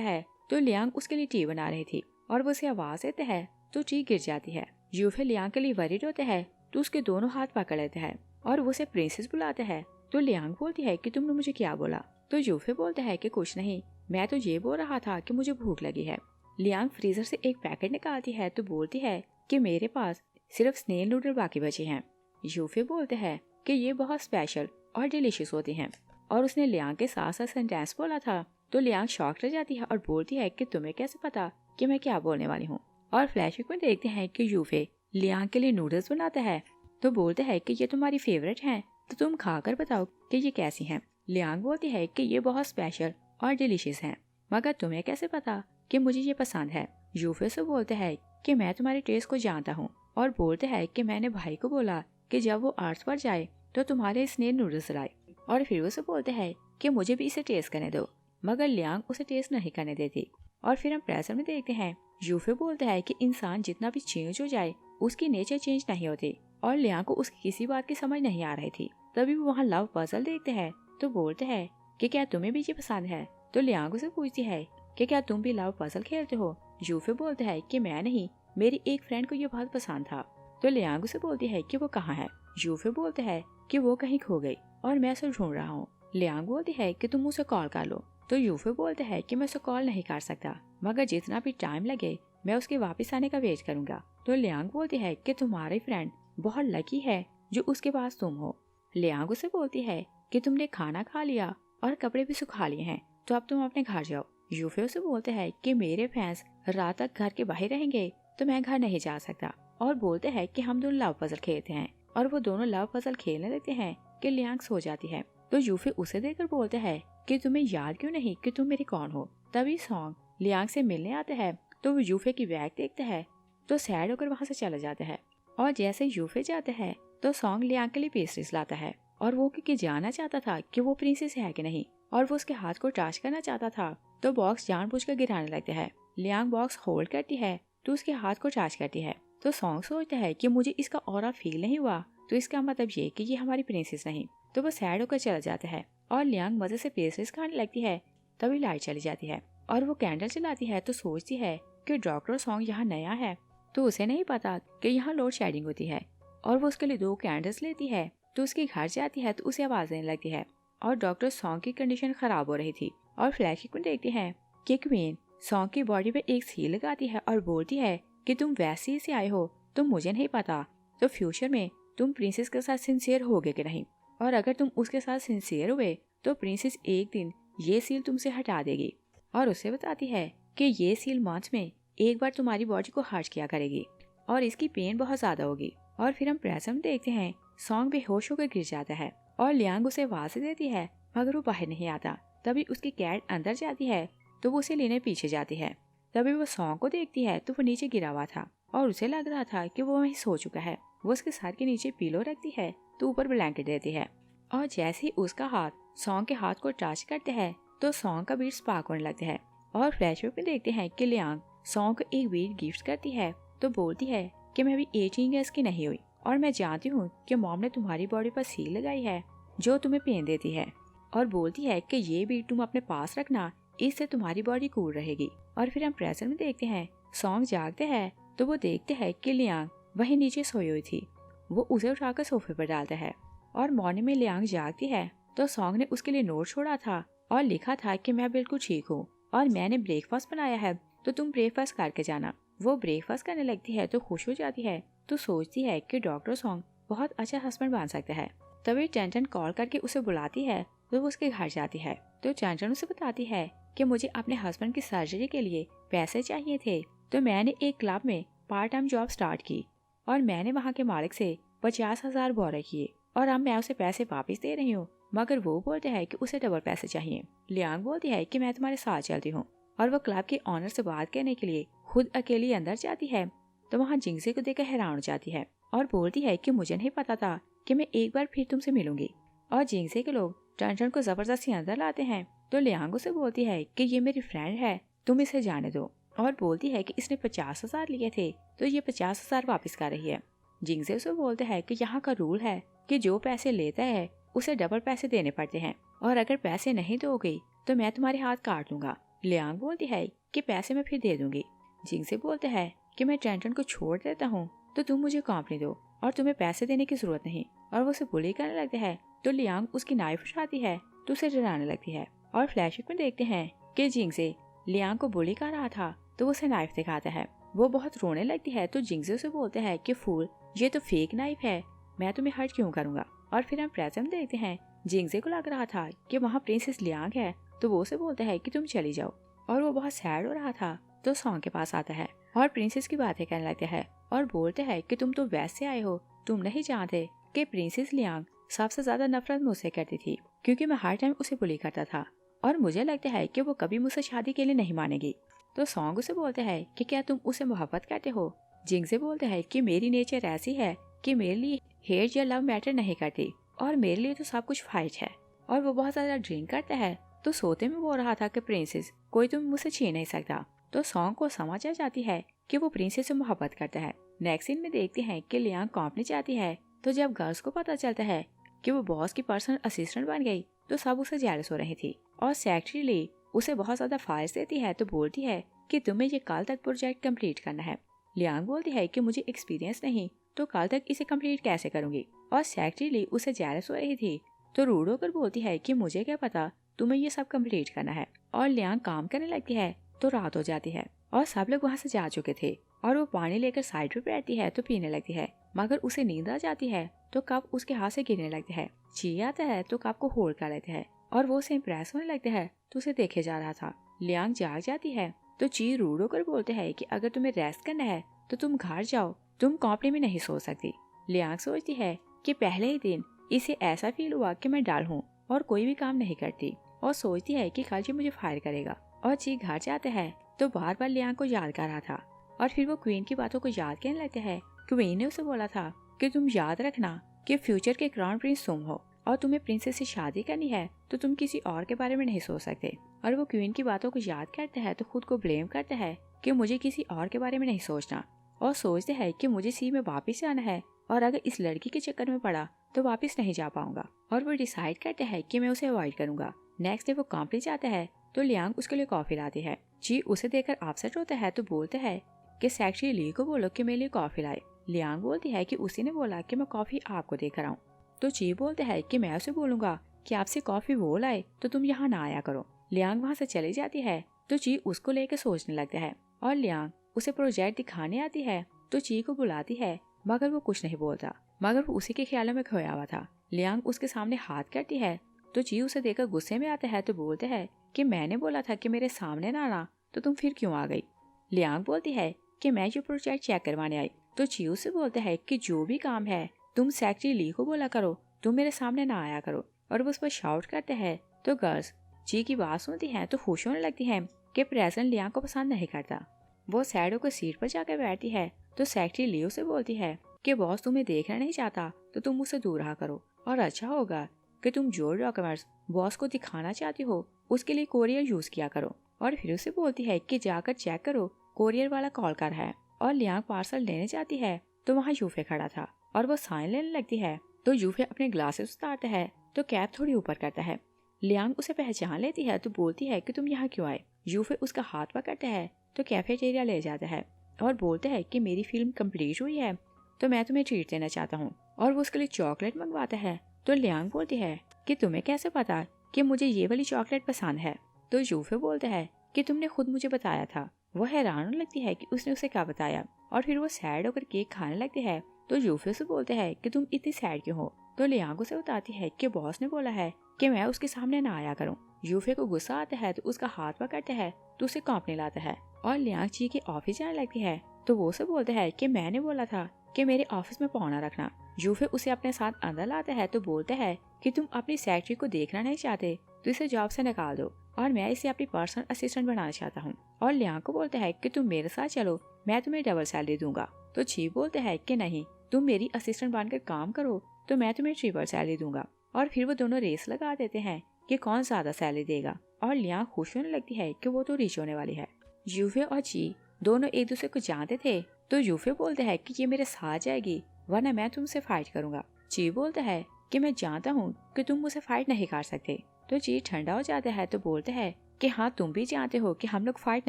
है तो लियांग उसके लिए टी बना रही थी और वो उसे आवाज देते हैं तो टी गिर जाती है। यूफे लियांग के लिए वरीड होते हैं तो उसके दोनों हाथ पकड़ लेते हैं और वो उसे प्रिंसेस बुलाते हैं। तो लियांग बोलती है कि तुमने मुझे क्या बोला? तो यूफे बोलता है कि कुछ नहीं, मैं तो ये बोल रहा था कि मुझे भूख लगी है। लियांग फ्रीजर से एक पैकेट निकालती है तो बोलती है कि मेरे पास सिर्फ स्नेल नूडल बाकी बचे हैं। यूफे बोलते हैं कि ये बहुत स्पेशल और डिलीशियस होती हैं और उसने लियांग के साथ साथ सेंटेंस बोला था। तो लियांग शॉक रह जाती है और बोलती है कि तुम्हें कैसे पता कि मैं क्या बोलने वाली हूँ। और फ्लैशबैक में देखते हैं कि यूफे लियांग के लिए नूडल्स बनाता है तो बोलते हैं कि ये तुम्हारी फेवरेट हैं, तो तुम खाकर बताओ कि ये कैसी हैं। लियांग बोलती है कि ये बहुत स्पेशल और डिलीशियस हैं, मगर तुम्हें कैसे पता कि मुझे ये पसंद है। यूफे से बोलते हैं कि मैं तुम्हारे टेस्ट को जानता हूँ और बोलते हैं कि मैंने भाई को बोला कि जब वो आर्ट्स पर जाए तो तुम्हारे स्नेल नूडल्स लाए। और फिर उसे बोलते हैं कि मुझे भी इसे टेस्ट करने दो, मगर लियांग उसे टेस्ट नहीं करने देती। और फिर हम प्रेजेंट में देखते हैं यूफे बोलता है कि इंसान जितना भी चेंज हो जाए उसकी नेचर चेंज नहीं होती और लियांग को उसकी किसी बात की समझ नहीं आ रही थी। तभी वो वहाँ लव पजल देखते हैं तो बोलते हैं कि क्या तुम्हें भी ये पसंद है। तो लियांग उसे पूछती है कि क्या तुम भी लव पजल खेलते हो। यूफे बोलता है कि मैं नहीं, मेरी एक फ्रेंड को ये बहुत पसंद था। तो लियांग उसे बोलती है कि वो कहाँ है। यूफे बोलते हैं कि वो कहीं खो गई और मैं उसे ढूंढ रहा हूँ। लियांग बोलती है कि तुम उसे कॉल कर लो। तो यूफे बोलते हैं कि मैं उसे कॉल नहीं कर सकता, मगर जितना भी टाइम लगे मैं उसके वापस आने का वेट करूंगा। तो लियांग बोलती है कि तुम्हारी फ्रेंड बहुत लकी है जो उसके पास तुम हो। लियांग उसे बोलती है कि तुमने खाना खा लिया और कपड़े भी सुखा लिए हैं, तो अब तुम अपने घर जाओ। यूफे उसे बोलते हैं कि मेरे फैंस रात तक घर के बाहर रहेंगे तो मैं घर नहीं जा सकता। और बोलते हैं कि हम दोनों लव पजल खेलते हैं और वो दोनों लव पजल खेलने लगते हैं कि लियांग सो जाती है। तो यूफे उसे देखकर बोलते हैं कि तुम्हें याद क्यों नहीं कि तुम मेरी कौन हो। तभी सॉन्ग लियांग से मिलने आते हैं तो वो यूफे की बैग देखते हैं तो सैड होकर वहाँ से चले जाते हैं। और जैसे यूफे जाते हैं तो सॉन्ग लियांग के लिए पेस्ट्रीज लाता है और वो क्योंकि जानना चाहता था कि वो प्रिंसेस है कि नहीं और वो उसके हाथ को टच करना चाहता था तो बॉक्स जानबूझकर गिराने लगते हैं। लियांग बॉक्स होल्ड करती है तो उसके हाथ को टच करती है। तो सॉन्ग सोचता है कि मुझे इसका ऑरा फील नहीं हुआ तो इसका मतलब ये कि ये हमारी प्रिंसेस नहीं। तो वो सैड होकर चला जाता है और लियांग मजे से पेस्ट्रीज खाने लगती है। तभी लाइट चली जाती है और वो कैंडल जलाती है तो सोचती है कि डॉक्टर सॉन्ग यहाँ नया है तो उसे नहीं पता कि यहाँ लोड शेडिंग होती है। और वो उसके लिए 2 कैंडल्स लेती है तो उसके घर जाती है तो उसे आवाज देने लगती है और डॉक्टर सॉन्ग की कंडीशन खराब हो रही थी। और फ्लैशबैक में देखते हैं कि क्वीन सॉन्ग की बॉडी पे एक सील लगाती है और बोलती है कि तुम वैसे ही से आए हो, तुम मुझे नहीं पता तो फ्यूचर में तुम प्रिंसेस के साथ सिंसियर होगे कि नहीं, और अगर तुम उसके साथ सिंसियर हुए तो प्रिंसेस एक दिन ये सील तुमसे हटा देगी। और उसे बताती है कि ये सील मंथ में एक बार तुम्हारी बॉडी को हर्ट किया करेगी और इसकी पेन बहुत ज्यादा होगी। और फिर हम प्रेजेंट देखते हैं सॉन्ग बेहोश होकर गिर जाता है और लियांग उसे आवाज देती है मगर वो बाहर नहीं आता। तभी उसकी कैट अंदर जाती है तो वो उसे लेने पीछे जाती है। तभी वो सॉन्ग को देखती है तो वो नीचे गिरा हुआ था और उसे लग रहा था कि वो वहीं सो चुका है। वो उसके सर के नीचे पिलो रखती है तो ऊपर ब्लैंकेट देती है और जैसे ही उसका हाथ सॉन्ग के हाथ को टच करते हैं तो सॉन्ग का बीट स्पार्क होने लगता है। और फ्लैशबैक में देखते हैं कि लियांग सॉन्ग को एक बीट गिफ्ट करती है तो बोलती है कि मैं अभी 18 ईयर्स की नहीं हुई और मैं जानती हूँ कि मॉम ने तुम्हारी बॉडी पर सील लगाई है जो तुम्हें पेन देती है। और बोलती है कि ये बीट तुम अपने पास रखना, इससे तुम्हारी बॉडी कूल रहेगी। और फिर हम प्रेजेंट में देखते हैं सॉन्ग जागते हैं तो वो देखते हैं कि लियांग वहीं नीचे सोई हुई थी। वो उसे उठाकर सोफे पर डालता है और मॉर्निंग में लियांग जागती है तो सॉन्ग ने उसके लिए नोट छोड़ा था और लिखा था कि मैं बिल्कुल ठीक हूँ और मैंने ब्रेकफास्ट बनाया है तो तुम ब्रेकफास्ट करके जाना। वो ब्रेकफास्ट करने लगती है तो खुश हो जाती है तो सोचती है कि डॉक्टर सॉन्ग बहुत अच्छा हस्बैंड बन सकता है। तभी टेंटन कॉल करके उसे बुलाती है तो वो उसके घर जाती है तो टेंटन उसे बताती है कि मुझे अपने हस्बैंड की सर्जरी के लिए पैसे चाहिए थे तो मैंने एक क्लब में पार्ट टाइम जॉब स्टार्ट की और मैंने वहाँ के मालिक से 50,000 बोरे किए और अब मैं उसे पैसे वापस दे रही हूँ, मगर वो बोलते हैं कि उसे डबल पैसे चाहिए। लियांग बोलती है कि मैं तुम्हारे साथ चलती हूँ और वो क्लब के ऑनर से बात करने के लिए खुद अकेली अंदर जाती है तो वहाँ जिंगसे को देखकर हैरान हो जाती है और बोलती है कि मुझे नहीं पता था कि मैं एक बार फिर तुमसे मिलूंगी। और जिंगसे के लोग टन को जबरदस्ती अंदर लाते हैं तो लियांग से बोलती है कि ये मेरी फ्रेंड है, तुम इसे जाने दो। और बोलती है कि इसने 50,000 लिए थे तो ये 50,000 वापस कर रही है। जिंगसे उसे बोलते हैं कि यहाँ का रूल है कि जो पैसे लेता है उसे डबल पैसे देने पड़ते हैं और अगर पैसे नहीं दोगे तो मैं तुम्हारे हाथ काट लूंगा। लियांग बोलती है कि पैसे मैं फिर दे दूंगी। जिंग से बोलते हैं कि मैं टेंटन को छोड़ देता हूँ तो तुम मुझे कंपनी दो और तुम्हें पैसे देने की जरूरत नहीं। और वो उसे बुली करने लगते हैं तो लियांग उसकी नाइफ उठाती है तो उसे डराने लगती है। और फ्लैशबैक में देखते हैं कि जिंग से लियांग को बुली कर रहा था तो वो उसे नाइफ दिखाता है। वो बहुत रोने लगती है तो जिंग से उसे बोलते हैं कि फूल, ये तो फेक नाइफ है, मैं तुम्हें हर्ट क्यों करूंगा। और फिर हम प्रेजेंट देखते हैं जिंगजे को लग रहा था कि वहाँ प्रिंसेस लियांग है तो वो उसे बोलता है कि तुम चली जाओ। और वो बहुत सैड हो रहा था तो सॉन्ग के पास आता है और प्रिंसेस की बातें कहने लगते हैं और बोलते हैं कि तुम तो वेस्ट से आए हो, तुम नहीं जानते कि प्रिंसेस लियांग सबसे ज्यादा नफरत मुझसे करती थी क्योंकि मैं हर टाइम उसे बुली करता था और मुझे लगता है कि वो कभी मुझसे शादी के लिए नहीं मानेगी। तो सॉन्ग उसे बोलते हैं कि क्या तुम उसे मोहब्बत करते हो। जिंगजे बोलते हैं कि मेरी नेचर ऐसी है कि मेरे लिए हेट या लव मैटर नहीं करती और मेरे लिए तो सब कुछ फाइट है। और वो बहुत ज्यादा ड्रिंक करता है तो सोते में बोल रहा था कि प्रिंसेस, कोई तुम मुझसे छीन नहीं सकता। तो सॉन्ग को समझ आ जाती है कि वो प्रिंसेस से मोहब्बत करता है। नेक्स्ट सीन में देखते हैं कि लियांग कंपनी चाहती है तो जब गर्ल्स को पता चलता है कि वो बॉस की पर्सनल असिस्टेंट बन गई तो सब उसे जेलस हो रही थी। और सेक्रेटरी ली उसे बहुत ज्यादा फाइल्स देती है तो बोलती है कि तुम्हें ये कल तक प्रोजेक्ट कंप्लीट करना है। लियांग बोलती है कि मुझे एक्सपीरियंस नहीं तो कल तक इसे कंप्लीट कैसे करूंगी। और सेक्रेटरी ली उसे जेलस हो रही थी तो रूड होकर बोलती है कि मुझे क्या पता, तुम्हें ये सब कंप्लीट करना है। और लियांग काम करने लगती है तो रात हो जाती है और सब लोग वहाँ से जा चुके थे और वो पानी लेकर साइड पे बैठती है तो पीने लगती है मगर उसे नींद आ जाती है तो कप उसके हाथ से गिरने लगते हैं। ची आता है तो कप को होल्ड कर लेते हैं और वो उसे इम्प्रेस होने लगते हैं तो उसे देखे जा रहा था। लियांग जाग जाती है तो ची रूड होकर बोलते हैं कि अगर तुम्हें रेस्ट करना है तो तुम घर जाओ, तुम कंपनी में नहीं सो सकती। लियांग सोचती है कि पहले ही दिन इसे ऐसा फील हुआ कि मैं डल हूँ और कोई भी काम नहीं करती और सोचती है कि कल ये मुझे फायर करेगा। और ची घर जाते हैं तो बार बार लियांग को याद कर रहा था और फिर वो क्वीन की बातों को याद करने लगते हैं। क्वीन ने उसे बोला था कि तुम याद रखना कि फ्यूचर के क्राउन प्रिंस तुम हो और तुम्हें प्रिंसेस से शादी करनी है तो तुम किसी और के बारे में नहीं सोच सकते। और वो क्वीन की बातों को याद करते हैं तो खुद को ब्लेम करते हैं कि मुझे किसी और के बारे में नहीं सोचना और सोचते हैं कि मुझे सी में वापिस जाना है और अगर इस लड़की के चक्कर में पड़ा तो वापस नहीं जा पाऊंगा। और वो डिसाइड करते हैं कि मैं उसे अवॉइड करूंगा। नेक्स्ट डे वो कंपनी जाता है तो लियांग उसके लिए कॉफी लाती है। जी उसे देखकर अपसेट होता है तो बोलते हैं कि सेक्रेटरी ली को बोलो कि मेरे लिए कॉफी लाए। लियांग बोलती है कि उसी ने बोला कि मैं कॉफी आपको देकर आऊँ। तो ची बोलते हैं कि मैं उसे बोलूंगा कि आपसे कॉफी वो लाए तो तुम यहाँ ना आया करो। लियांग वहाँ से चली जाती है तो ची उसको लेकर सोचने लगता है और लियांग उसे प्रोजेक्ट दिखाने आती है तो ची को बुलाती है मगर वो कुछ नहीं बोलता मगर वो उसी के ख्यालों में खोया हुआ था। लियांग उसके सामने हाथ करती है तो ची उसे देखकर गुस्से में आता है तो बोलते हैं कि मैंने बोला था कि मेरे सामने ना आना तो तुम फिर क्यों आ गई। लियांग बोलती है कि मैं जो प्रोजेक्ट चेक करवाने आई। तो ची उससे बोलते हैं कि जो भी काम है तुम सेक्रेटरी ली को बोला करो, तुम मेरे सामने ना आया करो। और वो उस पर शाउट करते हैं तो गर्ल्स ची की बात सुनती हैं तो खुश होने लगती हैं कि प्रेजेंट लियांग को पसंद नहीं करता। वो सैडो को सीट पर जाकर बैठती है तो सेक्रेटरी ली उसे बोलती है कि बॉस तुम्हें देखना नहीं चाहता तो तुम मुझसे दूर रहा करो और अच्छा होगा कि तुम जो डॉक्यूमेंट्स बॉस को दिखाना चाहती हो उसके लिए कोरियर यूज किया करो। और फिर उसे बोलती है कि जाकर चेक करो कोरियर वाला कॉल कर रहा है। और लियांग पार्सल लेने जाती है तो वहाँ यूफे खड़ा था और वो साइन लेने लगती है तो यूफे अपने ग्लासेस उतारता है तो कैप थोड़ी ऊपर करता है। लियांग उसे पहचान लेती है तो बोलती है कि तुम यहाँ क्यों आए। यूफे उसका हाथ पकड़ता है तो कैफेटेरिया ले जाता है और बोलते हैं कि मेरी फिल्म कंप्लीट हुई है तो मैं तुम्हें ट्रीट देना चाहता हूँ। और वो उसके लिए चॉकलेट मंगवाता है तो लियांग बोलती है कि तुम्हें कैसे पता कि मुझे ये वाली चॉकलेट पसंद है। तो यूफे बोलता है कि तुमने खुद मुझे बताया था। वो हैरान होने लगती है कि उसने उसे क्या बताया और फिर वो सैड होकर केक खाने लगती है। तो यूफे से बोलते हैं कि तुम इतनी सैड क्यों हो। तो लियांग उसे बताती है कि बॉस ने बोला है कि मैं उसके सामने ना आया करूं। यूफे को गुस्सा आता है तो उसका हाथ पकड़ता है तो उसे कांपने लाता है और लियांग ची के ऑफिस जाने लगती है तो वो उसे बोलता है कि मैंने बोला था कि मेरे ऑफिस में पौना रखना। यूफे उसे अपने साथ अंदर लाता है तो बोलता है कि तुम अपनी सेक्रेटरी को देखना नहीं चाहते तो इसे जॉब से निकाल दो और मैं इसे अपनी पर्सनल असिस्टेंट बनाना चाहता हूँ। और लियांग को बोलता है कि तुम मेरे साथ चलो, मैं तुम्हें डबल सैलरी दूंगा। तो ची बोलता है कि नहीं, तुम मेरी असिस्टेंट बनकर काम करो तो मैं तुम्हें ट्रिपल सैलरी दूंगा। और फिर वो दोनों रेस लगा देते हैं कि कौन ज्यादा सैलरी देगा। और लियांग खुश होने लगती है कि वो तो रिच होने वाली है। यूफे और ची दोनों एक दूसरे को जानते थे तो यूफे बोलते हैं कि ये मेरे साथ जाएगी वरना मैं तुमसे फाइट करूंगा। ची बोलता है कि मैं जानता हूँ कि तुम मुझसे फाइट नहीं कर सकते। तो जी ठंडा हो जाता है तो बोलते हैं कि हाँ तुम भी जानते हो कि हम लोग फाइट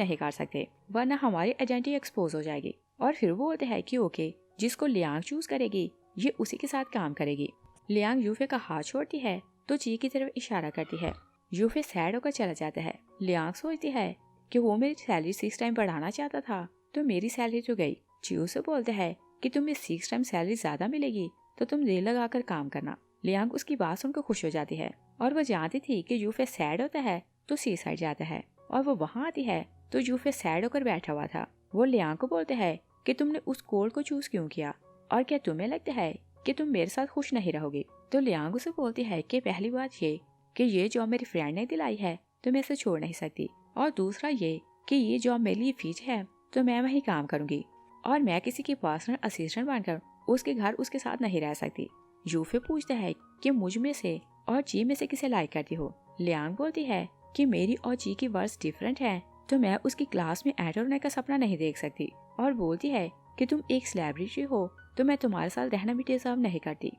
नहीं कर सकते वरना हमारी आइडेंटिटी एक्सपोज हो जाएगी। और फिर वो बोलते हैं कि ओके, जिसको लियांग चूज करेगी ये उसी के साथ काम करेगी। लियांग यूफे का हाथ छोड़ती है तो जी की तरफ इशारा करती है। यूफे सैड होकर चला जाता है। लियांग सोचती है कि वो मेरी सैलरी 6 टाइम बढ़ाना चाहता था तो मेरी सैलरी तो गई। जी उसे बोलते हैं कि तुम्हें 6 टाइम सैलरी ज्यादा मिलेगी तो तुम दिल लगाकर काम करना। लियांग उसकी बात सुनकर खुश हो जाती है और वो जानती थी कि यूफे सैड होता है तो सी साइड जाता है। और वो वहाँ आती है तो यूफे सैड होकर बैठा हुआ था। वो लियांग को बोलते हैं कि तुमने उस कोड को चूज क्यों किया और क्या तुम्हें लगता है कि तुम मेरे साथ खुश नहीं रहोगी। तो लियांग उसे बोलती है कि पहली बात ये कि ये जॉब मेरी फ्रेंड ने दिलाई है तो मैं इसे छोड़ नहीं सकती, और दूसरा ये कि ये जॉब मेरे लिए फिट है तो मैं वहीं काम करूंगी और मैं किसी की पर्सनल असिस्टेंट बनकर उसके घर उसके साथ नहीं रह सकती। यूफे पूछता है कि मुझ में से और जी में से किसे लाइक करती हो। लियांग बोलती है कि मेरी और जी की वर्ड्स डिफरेंट हैं तो मैं उसकी क्लास में एंटर होने का सपना नहीं देख सकती, और बोलती है कि तुम एक सेलिब्रिटी हो तो मैं तुम्हारे साथ रहना भी डिजर्व नहीं करती।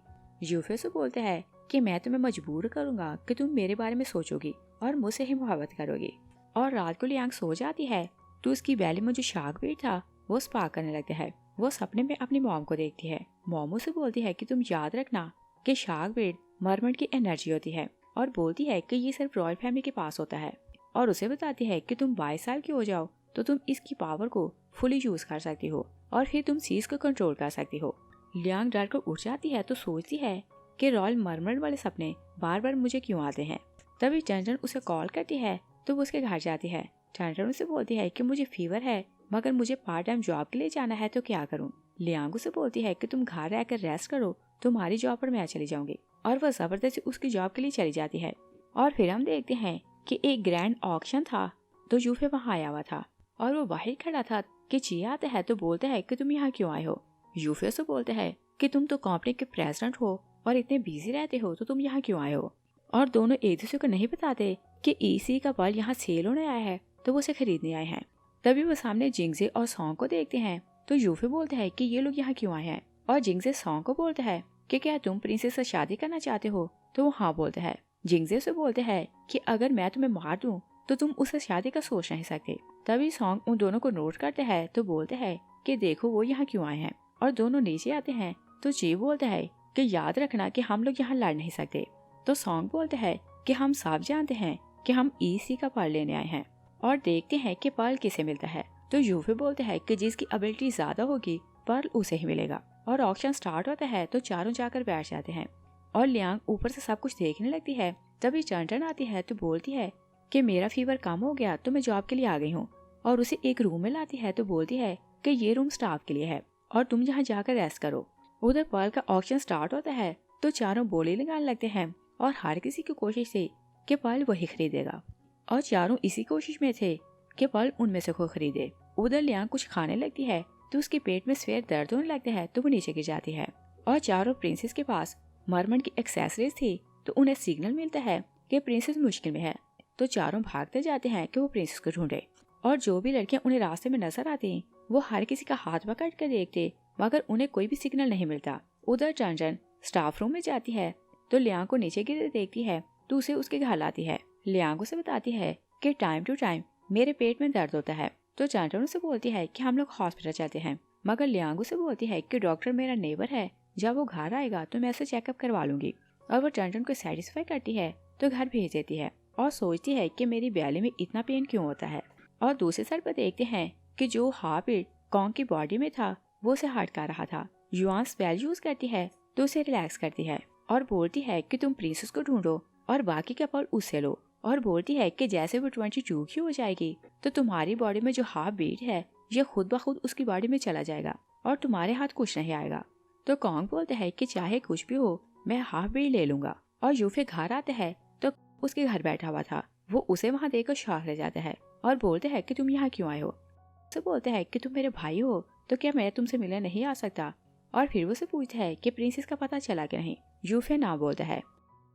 यूफे से बोलते हैं कि मैं तुम्हें मजबूर करूंगा कि तुम मेरे बारे में सोचोगी और मुझसे ही मोहब्बत करोगी। और रात को लियांग सो जाती है तो उसकी बैली में जो शार्क बीट था वो स्पार्क करने लगता है। वो सपने में अपनी मॉम को देखती है। मॉम उसे बोलती है कि तुम याद रखना कि शार्क बीट मरमट की एनर्जी होती है, और बोलती है कि ये सिर्फ रॉयल फैमिली के पास होता है, और उसे बताती है कि तुम 22 साल की हो जाओ तो तुम इसकी पावर को फुली यूज कर सकती हो और फिर तुम सीज को कंट्रोल कर सकती हो। लियांग डर कर उठ जाती है तो सोचती है कि रॉयल मरमट वाले सपने बार बार मुझे क्यों आते हैं। तभी टन उसे कॉल करती है तो वो उसके घर जाती है। टन उसे बोलती है कि मुझे फीवर है मगर मुझे पार्ट टाइम जॉब के लिए जाना है तो क्या करूं। लियांग उसे बोलती है कि तुम घर रहकर रेस्ट करो, तुम्हारी जॉब पर मैं चली जाऊंगी, और वह जबरदस्ती उसकी जॉब के लिए चली जाती है। और फिर हम देखते हैं कि एक ग्रैंड ऑक्शन था तो यूफे वहाँ आया हुआ था और वो बाहर खड़ा था कि जी आता है तो बोलते है कि तुम यहाँ क्यों आए हो। यूफे से बोलते हैं कि तुम तो कंपनी के प्रेसिडेंट हो और इतने बिजी रहते हो तो तुम यहाँ क्यों आए हो। और दोनों एक दूसरे को नहीं बताते कि ईसी का बल यहाँ सेल होने आया है तो वो उसे खरीदने आए हैं। तभी वो सामने जिंगजे और सॉन्ग को देखते हैं तो यूफे बोलते हैं कि ये लोग यहाँ क्यों आए हैं, और जिंगजे सॉन्ग को बोलता है कि क्या तुम प्रिंसेस से शादी करना चाहते हो, तो वो हाँ बोलता है। जिंगजे से बोलते हैं कि अगर मैं तुम्हें मार दूं तो तुम उससे शादी का सोच नहीं सकते। तभी सॉन्ग उन दोनों को नोट करते हैं तो बोलते हैं कि देखो वो यहाँ क्यों आए हैं, और दोनों नीचे आते हैं तो जी बोलता है कि याद रखना कि हम लोग यहाँ लड़ नहीं सकते। तो सॉन्ग बोलते हैं कि हम साफ जानते हैं कि हम ईसी का पर्ल लेने आए हैं और देखते हैं कि पर्ल किसे मिलता है। तो यूफे बोलते हैं कि जिसकी एबिलिटी ज्यादा होगी पर्ल उसे ही मिलेगा। और ऑक्शन स्टार्ट होता है तो चारों जाकर बैठ जाते हैं और लियांग ऊपर से सब कुछ देखने लगती है। तभी टन आती है तो बोलती है कि मेरा फीवर कम हो गया तो मैं जॉब के लिए आ गई हूँ, और उसे एक रूम में लाती है तो बोलती है कि ये रूम स्टाफ के लिए है और तुम यहाँ जाकर रेस्ट करो। उधर पर्ल का ऑक्शन स्टार्ट होता है तो चारों बोली लगाने लगते हैं और हर किसी की कोशिश थी कि पर्ल वही खरीदेगा, और चारों इसी कोशिश में थे कि पर्ल उनमें से कोई खरीदे। उधर लियांग कुछ खाने लगती है तो उसके पेट में सवेर दर्द होने लगता है तो वो नीचे गिर जाती है। और चारों प्रिंसेस के पास मरमट की एक्सेसरीज थी तो उन्हें सिग्नल मिलता है कि प्रिंसेस मुश्किल में है। तो चारों भागते जाते हैं कि वो प्रिंसेस को ढूंढे, और जो भी लड़कियां उन्हें रास्ते में नजर आती वो हर किसी का हाथ पकड़ कर देखते मगर उन्हें कोई भी सिग्नल नहीं मिलता। उधर टन स्टाफ रूम में जाती है तो लियांग को नीचे गिरते देखती है तो उसे उसके घर लाती है। लियांग उसे बताती है कि टाइम टू टाइम मेरे पेट में दर्द होता है। तो टन उसे बोलती है कि हम लोग हॉस्पिटल चलते हैं, मगर लियांग उसे बोलती है कि डॉक्टर मेरा नेबर है, जब वो घर आएगा तो मैं उसे चेकअप करवा लूंगी। और वो टन को सेटिस्फाई करती है तो घर भेज देती है और सोचती है कि मेरी बैली में इतना पेन क्यों होता है। और दूसरे साइड पर देखते हैं कि जो हार्ट बीट कॉन्ग की बॉडी में था वो उसे हर्ट कर रहा था। युआन स्पेल यूज करती है तो उसे रिलैक्स करती है और बोलती है कि तुम प्रिंसेस को ढूंढो और बाकी का पर्ल उससे लो, और बोलती है कि जैसे वो 22 की हो जाएगी तो तुम्हारी बॉडी में जो हार्ट बीट है ये खुद ब खुद उसकी बॉडी में चला जाएगा और तुम्हारे हाथ कुछ नहीं आएगा। तो कॉन्ग बोलते है कि चाहे कुछ भी हो मैं हार्ट बीट ले लूंगा। और यूफे घर आते हैं तो उसके घर बैठा हुआ था, वो उसे वहाँ देखकर शॉक रह जाता है और बोलते हैं कि तुम यहाँ क्यों आए हो। उसे बोलते हैं कि तुम मेरे भाई हो तो क्या मैं तुमसे मिलने नहीं आ सकता। और फिर वो से पूछता है कि प्रिंसेस का पता चला कि नहीं। यूफे ना बोलता है।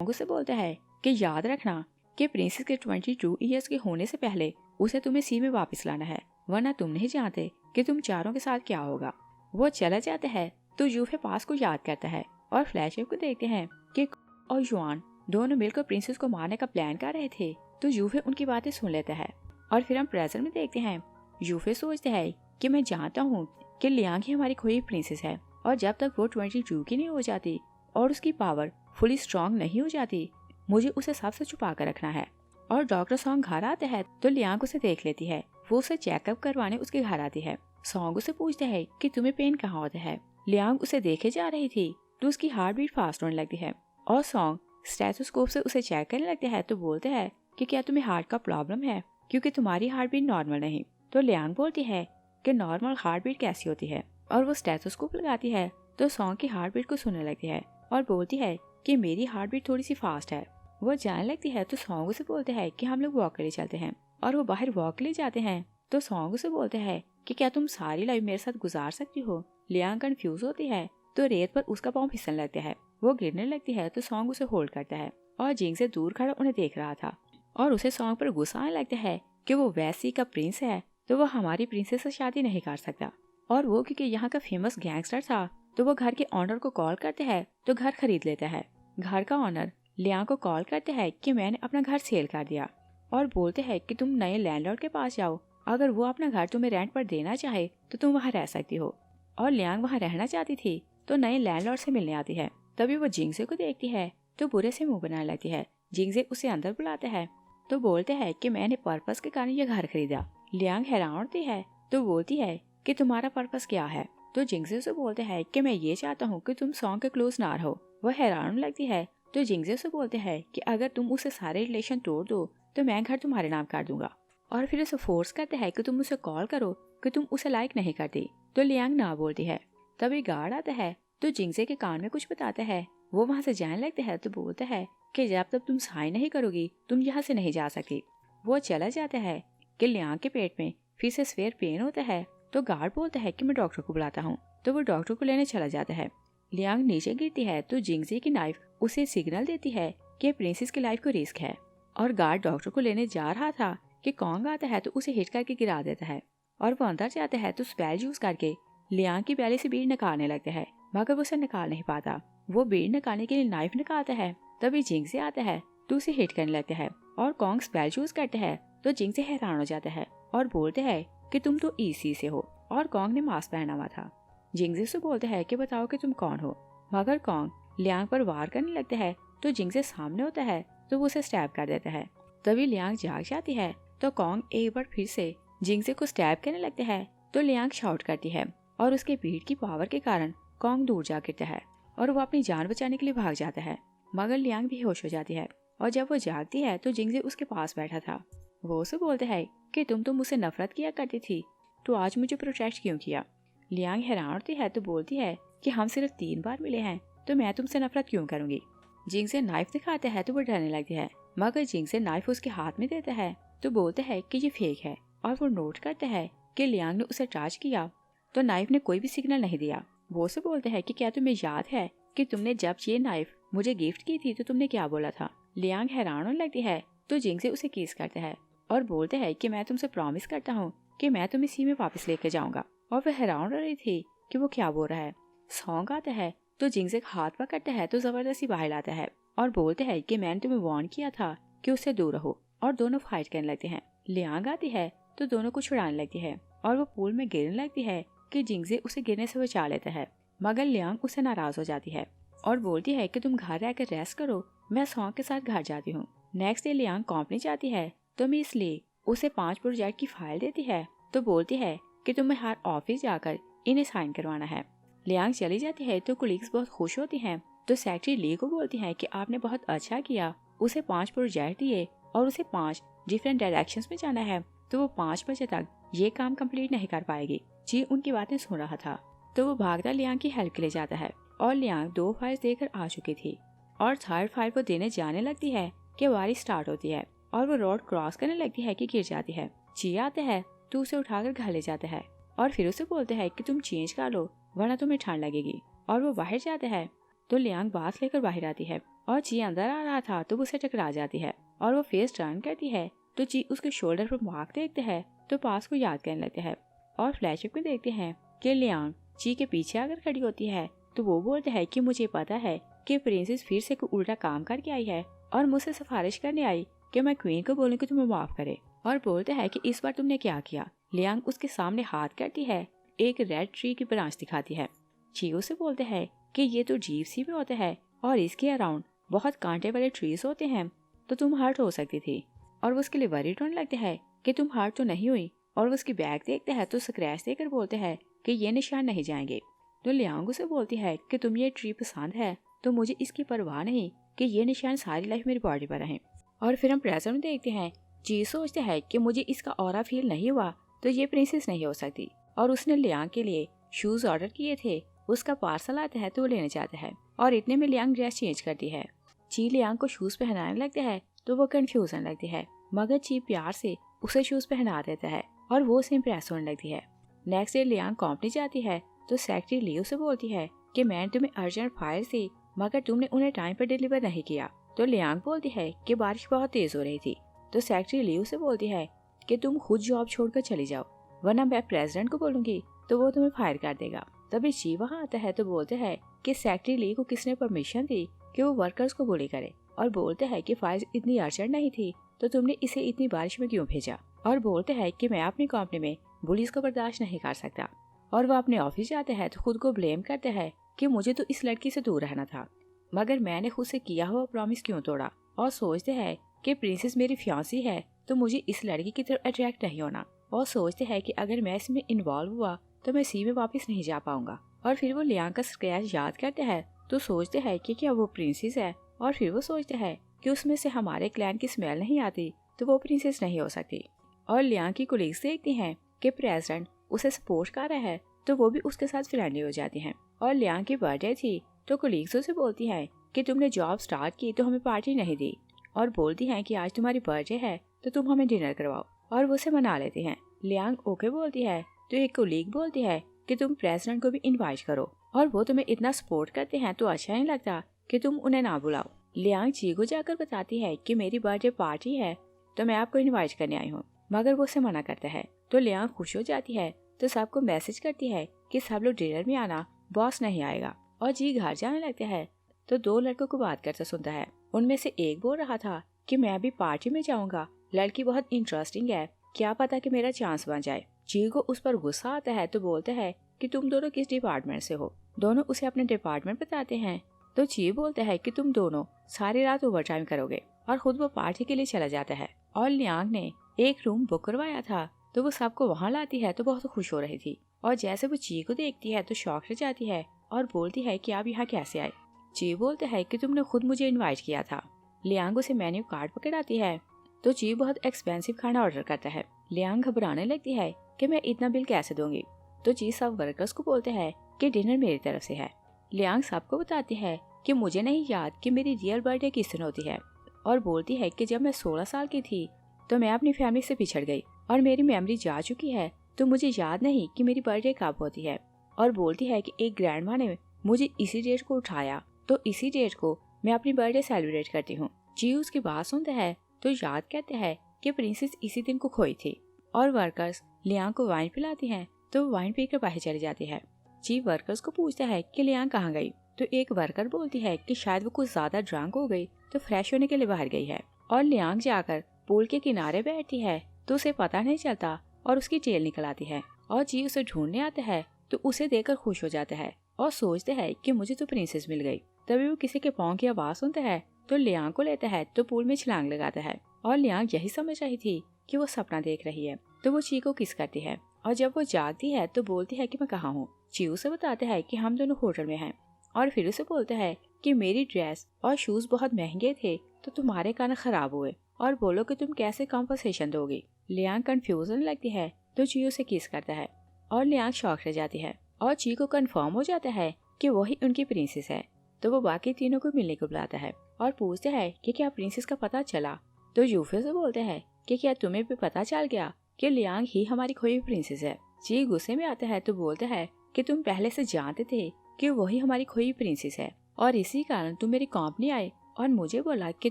उसे बोलता है कि याद रखना कि प्रिंसेस के 22 ईयर्स के होने से पहले उसे तुम्हें सी में वापस लाना है, वरना तुम नहीं जानते कि तुम चारों के साथ क्या होगा। वो चला जाता है तो यूफे पास को याद करता है और फ्लैशबैक को देखते हैं कि और युआन दोनों मिलकर प्रिंसेस को मारने का प्लान कर रहे थे तो यूफे उनकी बातें सुन लेता है। और फिर हम प्रेजेंट में देखते हैं, यूफे सोचता है कि मैं जानता हूँ कि लियांग ही हमारी खोई प्रिंसेस है, और जब तक वो 22 की नहीं हो जाती और उसकी पावर फुली स्ट्रांग नहीं हो जाती, मुझे उसे सबसे छुपा कर रखना है। और डॉक्टर सॉन्ग घर आता है तो लियांग उसे देख लेती है। वो उसे चेकअप करवाने उसके घर आती है। सॉन्ग उसे पूछता है कि तुम्हें पेन कहाँ होता है। लियांग उसे देखे जा रही थी तो उसकी हार्ट बीट फास्ट होने लगती है, और सॉन्ग स्टेथोस्कोप से उसे चेक करने लगते हैं तो बोलते हैं कि क्या तुम्हें हार्ट का प्रॉब्लम है, क्योंकि तुम्हारी हार्ट बीट नॉर्मल नहीं। तो लियांग बोलती है कि नॉर्मल हार्ट बीट कैसी होती है, और वो स्टेथोस्कोप लगाती है तो सॉन्ग की हार्ट बीट को सुनने लगती है और बोलती है कि मेरी हार्ट बीट थोड़ी सी फास्ट है। वो जाने लगती है तो सॉन्ग उसे बोलते हैं कि हम लोग वॉक के लिए चलते हैं, और वो बाहर वॉक के लिए जाते हैं तो सॉन्ग उसे बोलते हैं कि क्या तुम सारी लाइफ मेरे साथ गुजार सकती हो। लियांग कंफ्यूज होती है तो रेत पर उसका पाँव फिसलने लगता है। वो गिरने लगती है तो सॉन्ग उसे होल्ड करता है, और जिंग से दूर खड़ा उन्हें देख रहा था, और उसे सॉन्ग पर गुस्सा आने लगता है कि वो वैसी का प्रिंस है तो वो हमारी प्रिंसेस से शादी नहीं कर सकता। और वो क्योंकि यहाँ का फेमस गैंगस्टर था तो वो घर के ऑनर को कॉल करते हैं तो घर खरीद लेता है। घर का ऑनर लियांग को कॉल करते हैं कि मैंने अपना घर सेल कर दिया, और बोलते हैं कि तुम नए लैंडलॉर्ड के पास जाओ, अगर वो अपना घर तुम्हें रेंट पर देना चाहे तो तुम वहाँ रह सकती हो। और लियांग वहाँ रहना चाहती थी तो नए लैंडलॉर्ड से मिलने आती है। तभी वो जिंगसे को देखती है तो बुरे से मुंह बनाने लगती है। जिंगसे उसे अंदर बुलाते हैं तो बोलते हैं कि मैंने पर्पस के कारण ये घर खरीदा। लियांग हैरान होती है तो बोलती है कि तुम्हारा पर्पस क्या है। तो जिंगसे उसे बोलते हैं कि मैं ये चाहता हूँ कि तुम सॉन्ग के क्लोज ना रहो। वह हैरान लगती है तो जिंगसे उसे बोलते हैं कि अगर तुम उसे सारे रिलेशन तोड़ दो तो मैं घर तुम्हारे नाम कर दूंगा, और फिर उसे फोर्स करते हैं कि तुम उसे कॉल करो कि तुम उसे लाइक नहीं करती। तो लियांग ना बोलती है। तभी गार्ड आता है तो जिंगसे के कान में कुछ बताता है। वो वहाँ से जाने लगते हैं तो बोलता है कि जब तक तुम साइन नहीं करोगी तुम यहाँ से नहीं जा सकती। वो चला जाता है कि लियांग के पेट में फिर से स्वेयर पेन होता है तो गार्ड बोलता है कि मैं डॉक्टर को बुलाता हूँ। तो वो डॉक्टर को लेने चला जाता है। लियांग नीचे गिरती है तो जिंगसे की नाइफ उसे सिग्नल देती है कि प्रिंसेस की लाइफ को रिस्क है, और गार्ड डॉक्टर को लेने जा रहा था कि कॉन्ग आता है तो उसे हिट करके गिरा देता है, और वो अंदर जाता है तो स्पेल यूज करके लियांग की बैली से बीड़ निकालने लगता है, मगर वो उसे निकाल नहीं पाता। वो बीड़ निकालने के लिए नाइफ निकालता है तभी जिंगसे आता है तो उसे हिट करने लगता है, और कॉन्ग स्पेल यूज करते हैं तो जिंगसे हैरान हो जाता है और बोलते हैं कि तुम तो ईसी से हो, और कॉन्ग ने मास्क पहना हुआ था। जिंगसे से बोलते हैं कि बताओ कि तुम कौन हो, मगर कॉन्ग लियांग पर वार करने लगता है तो जिंगसे सामने होता है तो वो उसे स्टैब कर देता है। तभी लियांग जाग जाती है तो कॉन्ग एक बार फिर से जिंगसे को स्टैब करने लगते हैं तो लियांग शाउट करती है, और उसके भीड़ की पावर के कारण कॉन्ग दूर जा गिरता है और वो अपनी जान बचाने के लिए भाग जाता है, मगर लियांग बेहोश हो जाती है। और जब वो जागती है तो जिंगसे उसके पास बैठा था। वो उसे बोलते है कि तुम तो मुझसे नफरत किया करती थी तो आज मुझे प्रोटेक्ट क्यों किया। लियांग हैरान होती है तो बोलती है कि हम सिर्फ 3 बार मिले हैं तो मैं तुमसे नफरत क्यों करूंगी। जिंगसे नाइफ दिखाते हैं तो वो डरने लगती है, मगर जिंगसे नाइफ उसके हाथ में देता है तो बोलते हैं कि ये फेक है, और वो नोट करते हैं कि लियांग ने उसे टच किया तो नाइफ ने कोई भी सिग्नल नहीं दिया। वो उसे बोलते हैं कि क्या तुम्हें याद है कि तुमने जब ये नाइफ मुझे गिफ्ट की थी तो तुमने क्या बोला था। लियांग हैरान होने लगती है तो जिंगसे उसे किस करते हैं और बोलते हैं कि मैं तुमसे प्रॉमिस करता हूँ कि मैं तुम्हें सी में वापस लेके जाऊंगा। और वह हैरान रह रही थी कि वो क्या बोल रहा है। सॉन्ग आता है तो जिंगसे हाथ पकड़ता है तो जबरदस्ती बाहर लाता है और बोलते हैं कि मैंने तुम्हें वार्न किया था कि उससे दूर रहो, और दोनों फाइट करने लगते हैं। लियांग आती है तो दोनों को छुड़ाने लगती है और वो पूल में गिरने लगती है कि जिंगसे उसे गिरने से बचा लेता है, मगर लियांग उससे नाराज हो जाती है और बोलती है कि तुम घर रहकर रेस्ट करो, मैं सॉन्ग के साथ घर जाती हूँ। नेक्स्ट डे लियांग कंपनी जाती है तो मिस ली उसे 5 प्रोजेक्ट की फाइल देती है तो बोलती है कि तुम्हें हर ऑफिस जाकर इन्हें साइन करवाना है। लियांग चली जाती है तो कोलीग्स बहुत खुश होती हैं तो सेक्रेटरी ली को बोलती है कि आपने बहुत अच्छा किया, उसे 5 प्रोजेक्ट दिए और उसे 5 डिफरेंट डायरेक्शंस में जाना है तो वो 5 बजे तक ये काम कंप्लीट नहीं कर पाएगी। जी उनकी बातें सुन रहा था तो वो भागता लियांग की हेल्प के लिए जाता है और लियांग 2 फाइल्स देकर आ चुकी थी और 3rd फाइल को देने जाने लगती है कि बारिश स्टार्ट होती है और वो रोड क्रॉस करने लगती है कि गिर जाती है। जी आते हैं तो उसे उठाकर घर ले जाता है और फिर उसे बोलते हैं कि तुम चेंज कर लो वरना तुम्हें ठंड लगेगी, और वो बाहर जाता है तो लियांग बात लेकर बाहर आती है और जी अंदर आ रहा था तो वो उसे टकरा जाती है और वो फेस टर्न करती है तो जी उसके शोल्डर पर मार्क देखते हैं तो पास को याद करने लगते हैं और फ्लैशबैक में देखते हैं कि लियांग जी के पीछे आकर खड़ी होती है तो वो बोलते हैं कि मुझे पता है कि प्रिंसेस फिर से कोई उल्टा काम करके आई है और मुझसे सिफारिश करने आई कि मैं क्वीन को बोलूं कि तुम्हें माफ करे, और बोलते हैं कि इस बार तुमने क्या किया। लियांग उसके सामने हाथ करती है, एक रेड ट्री की ब्रांच दिखाती है। चियो से बोलते हैं कि ये तो जीप सी में होता है और इसके अराउंड बहुत कांटे वाले ट्रीज होते हैं, तो तुम हर्ट हो सकती थी। और वो उसके लिए वरीड होने लगते हैं कि तुम हर्ट तो नहीं हुई। और वो उसकी बैग देखते हैं तो स्क्रैच देकर बोलते हैं कि ये निशान नहीं जाएंगे। तो लियांग उसे बोलती है कि तुम ये ट्री पसंद है तो मुझे इसकी परवाह नहीं कि ये निशान सारी लाइफ मेरी बॉडी पर रहें। और फिर हम प्रेजेंट में देखते हैं, जी सोचते हैं कि मुझे इसका ऑरा फील नहीं हुआ तो ये प्रिंसेस नहीं हो सकती। और उसने लियांग के लिए शूज ऑर्डर किए थे, उसका पार्सल आता है तो वो लेने जाता है। और इतने में लियांग ड्रेस चेंज करती है। ची लियांग को शूज पहनाने लगते हैं तो वो कंफ्यूज होने लगती है, मगर ची प्यार से उसे शूज पहना देता है और वो उसे इम्प्रेस होने लगती है। नेक्स्ट डे लियांग कंपनी जाती है तो सेक्रेटरी लियो से बोलती है कि मैंने तुम्हें अर्जेंट फायर सी, मगर तुमने उन्हें टाइम पर डिलीवर नहीं किया। तो लियांग बोलती है कि बारिश बहुत तेज हो रही थी। तो सेक्रेटरी लियो से बोलती है कि तुम खुद जॉब छोड़कर चली जाओ, वरना मैं प्रेसिडेंट को बोलूंगी तो वो तुम्हें फायर कर देगा। तभी ची वहाँ आता है तो बोलते हैं कि सेक्रेटरी ली को किसने परमिशन दी कि वो वर्कर्स को बुली करे, और बोलते हैं कि फायर इतनी अर्जेंट नहीं थी तो तुमने इसे इतनी बारिश में क्यों भेजा। और बोलते हैं कि मैं अपनी कंपनी में बुलीज को बर्दाश्त नहीं कर सकता। और वो अपने ऑफिस जाते हैं तो खुद को ब्लेम करते हैं कि मुझे तो इस लड़की से दूर रहना था, मगर मैंने खुद से किया हुआ प्रॉमिस क्यों तोड़ा। और सोचते हैं कि प्रिंसेस मेरी फियांसी है तो मुझे इस लड़की की तरफ अट्रैक्ट नहीं होना। और सोचते हैं कि अगर मैं इसमें इन्वॉल्व हुआ तो मैं सी में वापस नहीं जा पाऊंगा। और फिर वो लियांग का स्क्रैच याद करते हैं तो सोचते हैं कि क्या वो प्रिंसेस है। और फिर वो सोचते हैं कि उसमें से हमारे क्लैन की स्मेल नहीं आती तो वो प्रिंसेस नहीं हो सकती। और लियांग की कोलीग्स देखती हैं कि प्रेसिडेंट उसे सपोर्ट कर रहा है तो वो भी उसके साथ फ्रेंडली हो जाती हैं। और लियांग की बर्थडे थी तो कोलीग्स उसे बोलती हैं कि तुमने जॉब स्टार्ट की तो हमें पार्टी नहीं दी, और बोलती हैं कि आज तुम्हारी बर्थडे है तो तुम हमें डिनर करवाओ। और वो उसे मना लेते हैं। लियांग ओके बोलती है तो एक कोलीग बोलती है कि तुम प्रेसिडेंट को भी इनवाइट करो, और वो तुम्हें इतना सपोर्ट करते हैं तो अच्छा नहीं लगता कि तुम उन्हें ना बुलाओ। लियांग जी को जाकर बताती है कि मेरी बर्थडे पार्टी है तो मैं आपको इनवाइट करने आई हूँ, मगर वो उसे मना करता है। तो लियांग खुश हो जाती है तो सबको मैसेज करती है कि सब लोग डिनर में आना, बॉस नहीं आएगा। और जी घर जाने लगते हैं तो दो लड़कों को बात करते सुनता है। उनमें से एक बोल रहा था कि मैं भी पार्टी में जाऊंगा, लड़की बहुत इंटरेस्टिंग है, क्या पता कि मेरा चांस बन जाए। जी को उस पर गुस्सा आता है तो बोलते हैं कि तुम दोनों किस डिपार्टमेंट से हो। दोनों उसे अपने डिपार्टमेंट बताते हैं तो ची बोलते हैं कि तुम दोनों सारी रात ओवरटाइम करोगे, और खुद वो पार्टी के लिए चला जाता है। और लियांग ने एक रूम बुक करवाया था तो वो सबको वहाँ लाती है तो बहुत खुश हो रही थी। और जैसे वो ची को देखती है तो शॉक रह जाती है और बोलती है कि आप यहाँ कैसे आए। ची बोलते है कि तुमने खुद मुझे इनवाइट किया था। लियांग उसे मेन्यू कार्ड पकड़ाती है तो ची बहुत एक्सपेंसिव खाना ऑर्डर करता है। लियांग घबराने लगती है कि मैं इतना बिल कैसे दूंगी। तो ची सब वर्कर्स को बोलते हैं कि डिनर मेरी तरफ से है। लियांग सबको बताती है कि मुझे नहीं याद कि मेरी रियल बर्थडे किस दिन होती है, और बोलती है कि जब मैं 16 साल की थी तो मैं अपनी फैमिली से बिछड़ गई और मेरी मेमोरी जा चुकी है तो मुझे याद नहीं कि मेरी बर्थडे कब होती है। और बोलती है कि एक ग्रैंडमा ने मुझे इसी डेट को उठाया तो इसी डेट को मैं अपनी बर्थडे सेलिब्रेट करती हूँ। जी उसकी बात सुनते हैं तो याद करते हैं कि प्रिंसेस इसी दिन को खोई थी। और वर्कर्स लियांग को वाइन पिलाती हैं तो वो वाइन पीकर बाहर चली जाती है। जी वर्कर्स को पूछता है कि लियांग कहाँ गई। तो एक वर्कर बोलती है कि शायद वो कुछ ज्यादा ड्रंक हो गई तो फ्रेश होने के लिए बाहर गई है। और लियांग जाकर पूल के किनारे बैठती है तो उसे पता नहीं चलता और उसकी टेल निकल आती है। और जी उसे ढूंढने आता है तो उसे देखकर खुश हो जाता है और सोचते हैं कि मुझे तो प्रिंसेस मिल गई। तभी वो किसी के पाँव की आवाज सुनता है तो लियांग को लेता है तो पूल में छलांग लगाता है। और लियांग यही समझ रही थी कि वो सपना देख रही है तो वो ची को किस करती है। और जब वो जागती है तो बोलती है कि मैं कहाँ हूँ। ची उसे बताते हैं कि हम दोनों होटल में हैं। और फिर उसे बोलते हैं कि मेरी ड्रेस और शूज बहुत महंगे थे तो तुम्हारे कान खराब हुए, और बोलो कि तुम कैसे कॉम्पनसेशन दोगी। लियांग कंफ्यूज होने लगती है तो ची उसे किस करता है और लियांग शॉक रह जाती है। और ची को कंफर्म हो जाता है कि वही उनकी प्रिंसेस है तो वो बाकी तीनों को मिलने को बुलाता है और पूछते हैं कि क्या प्रिंसेस का पता चला। तो यूफे से बोलते हैं कि क्या तुम्हें भी पता चल गया कि लियांग ही हमारी खोई हुई प्रिंसेस है। ची गुस्से में आता है तो बोलता है कि तुम पहले से जानते थे कि वही हमारी खोई हुई प्रिंसेस है और इसी कारण तुम मेरी कंपनी आए और मुझे बोला कि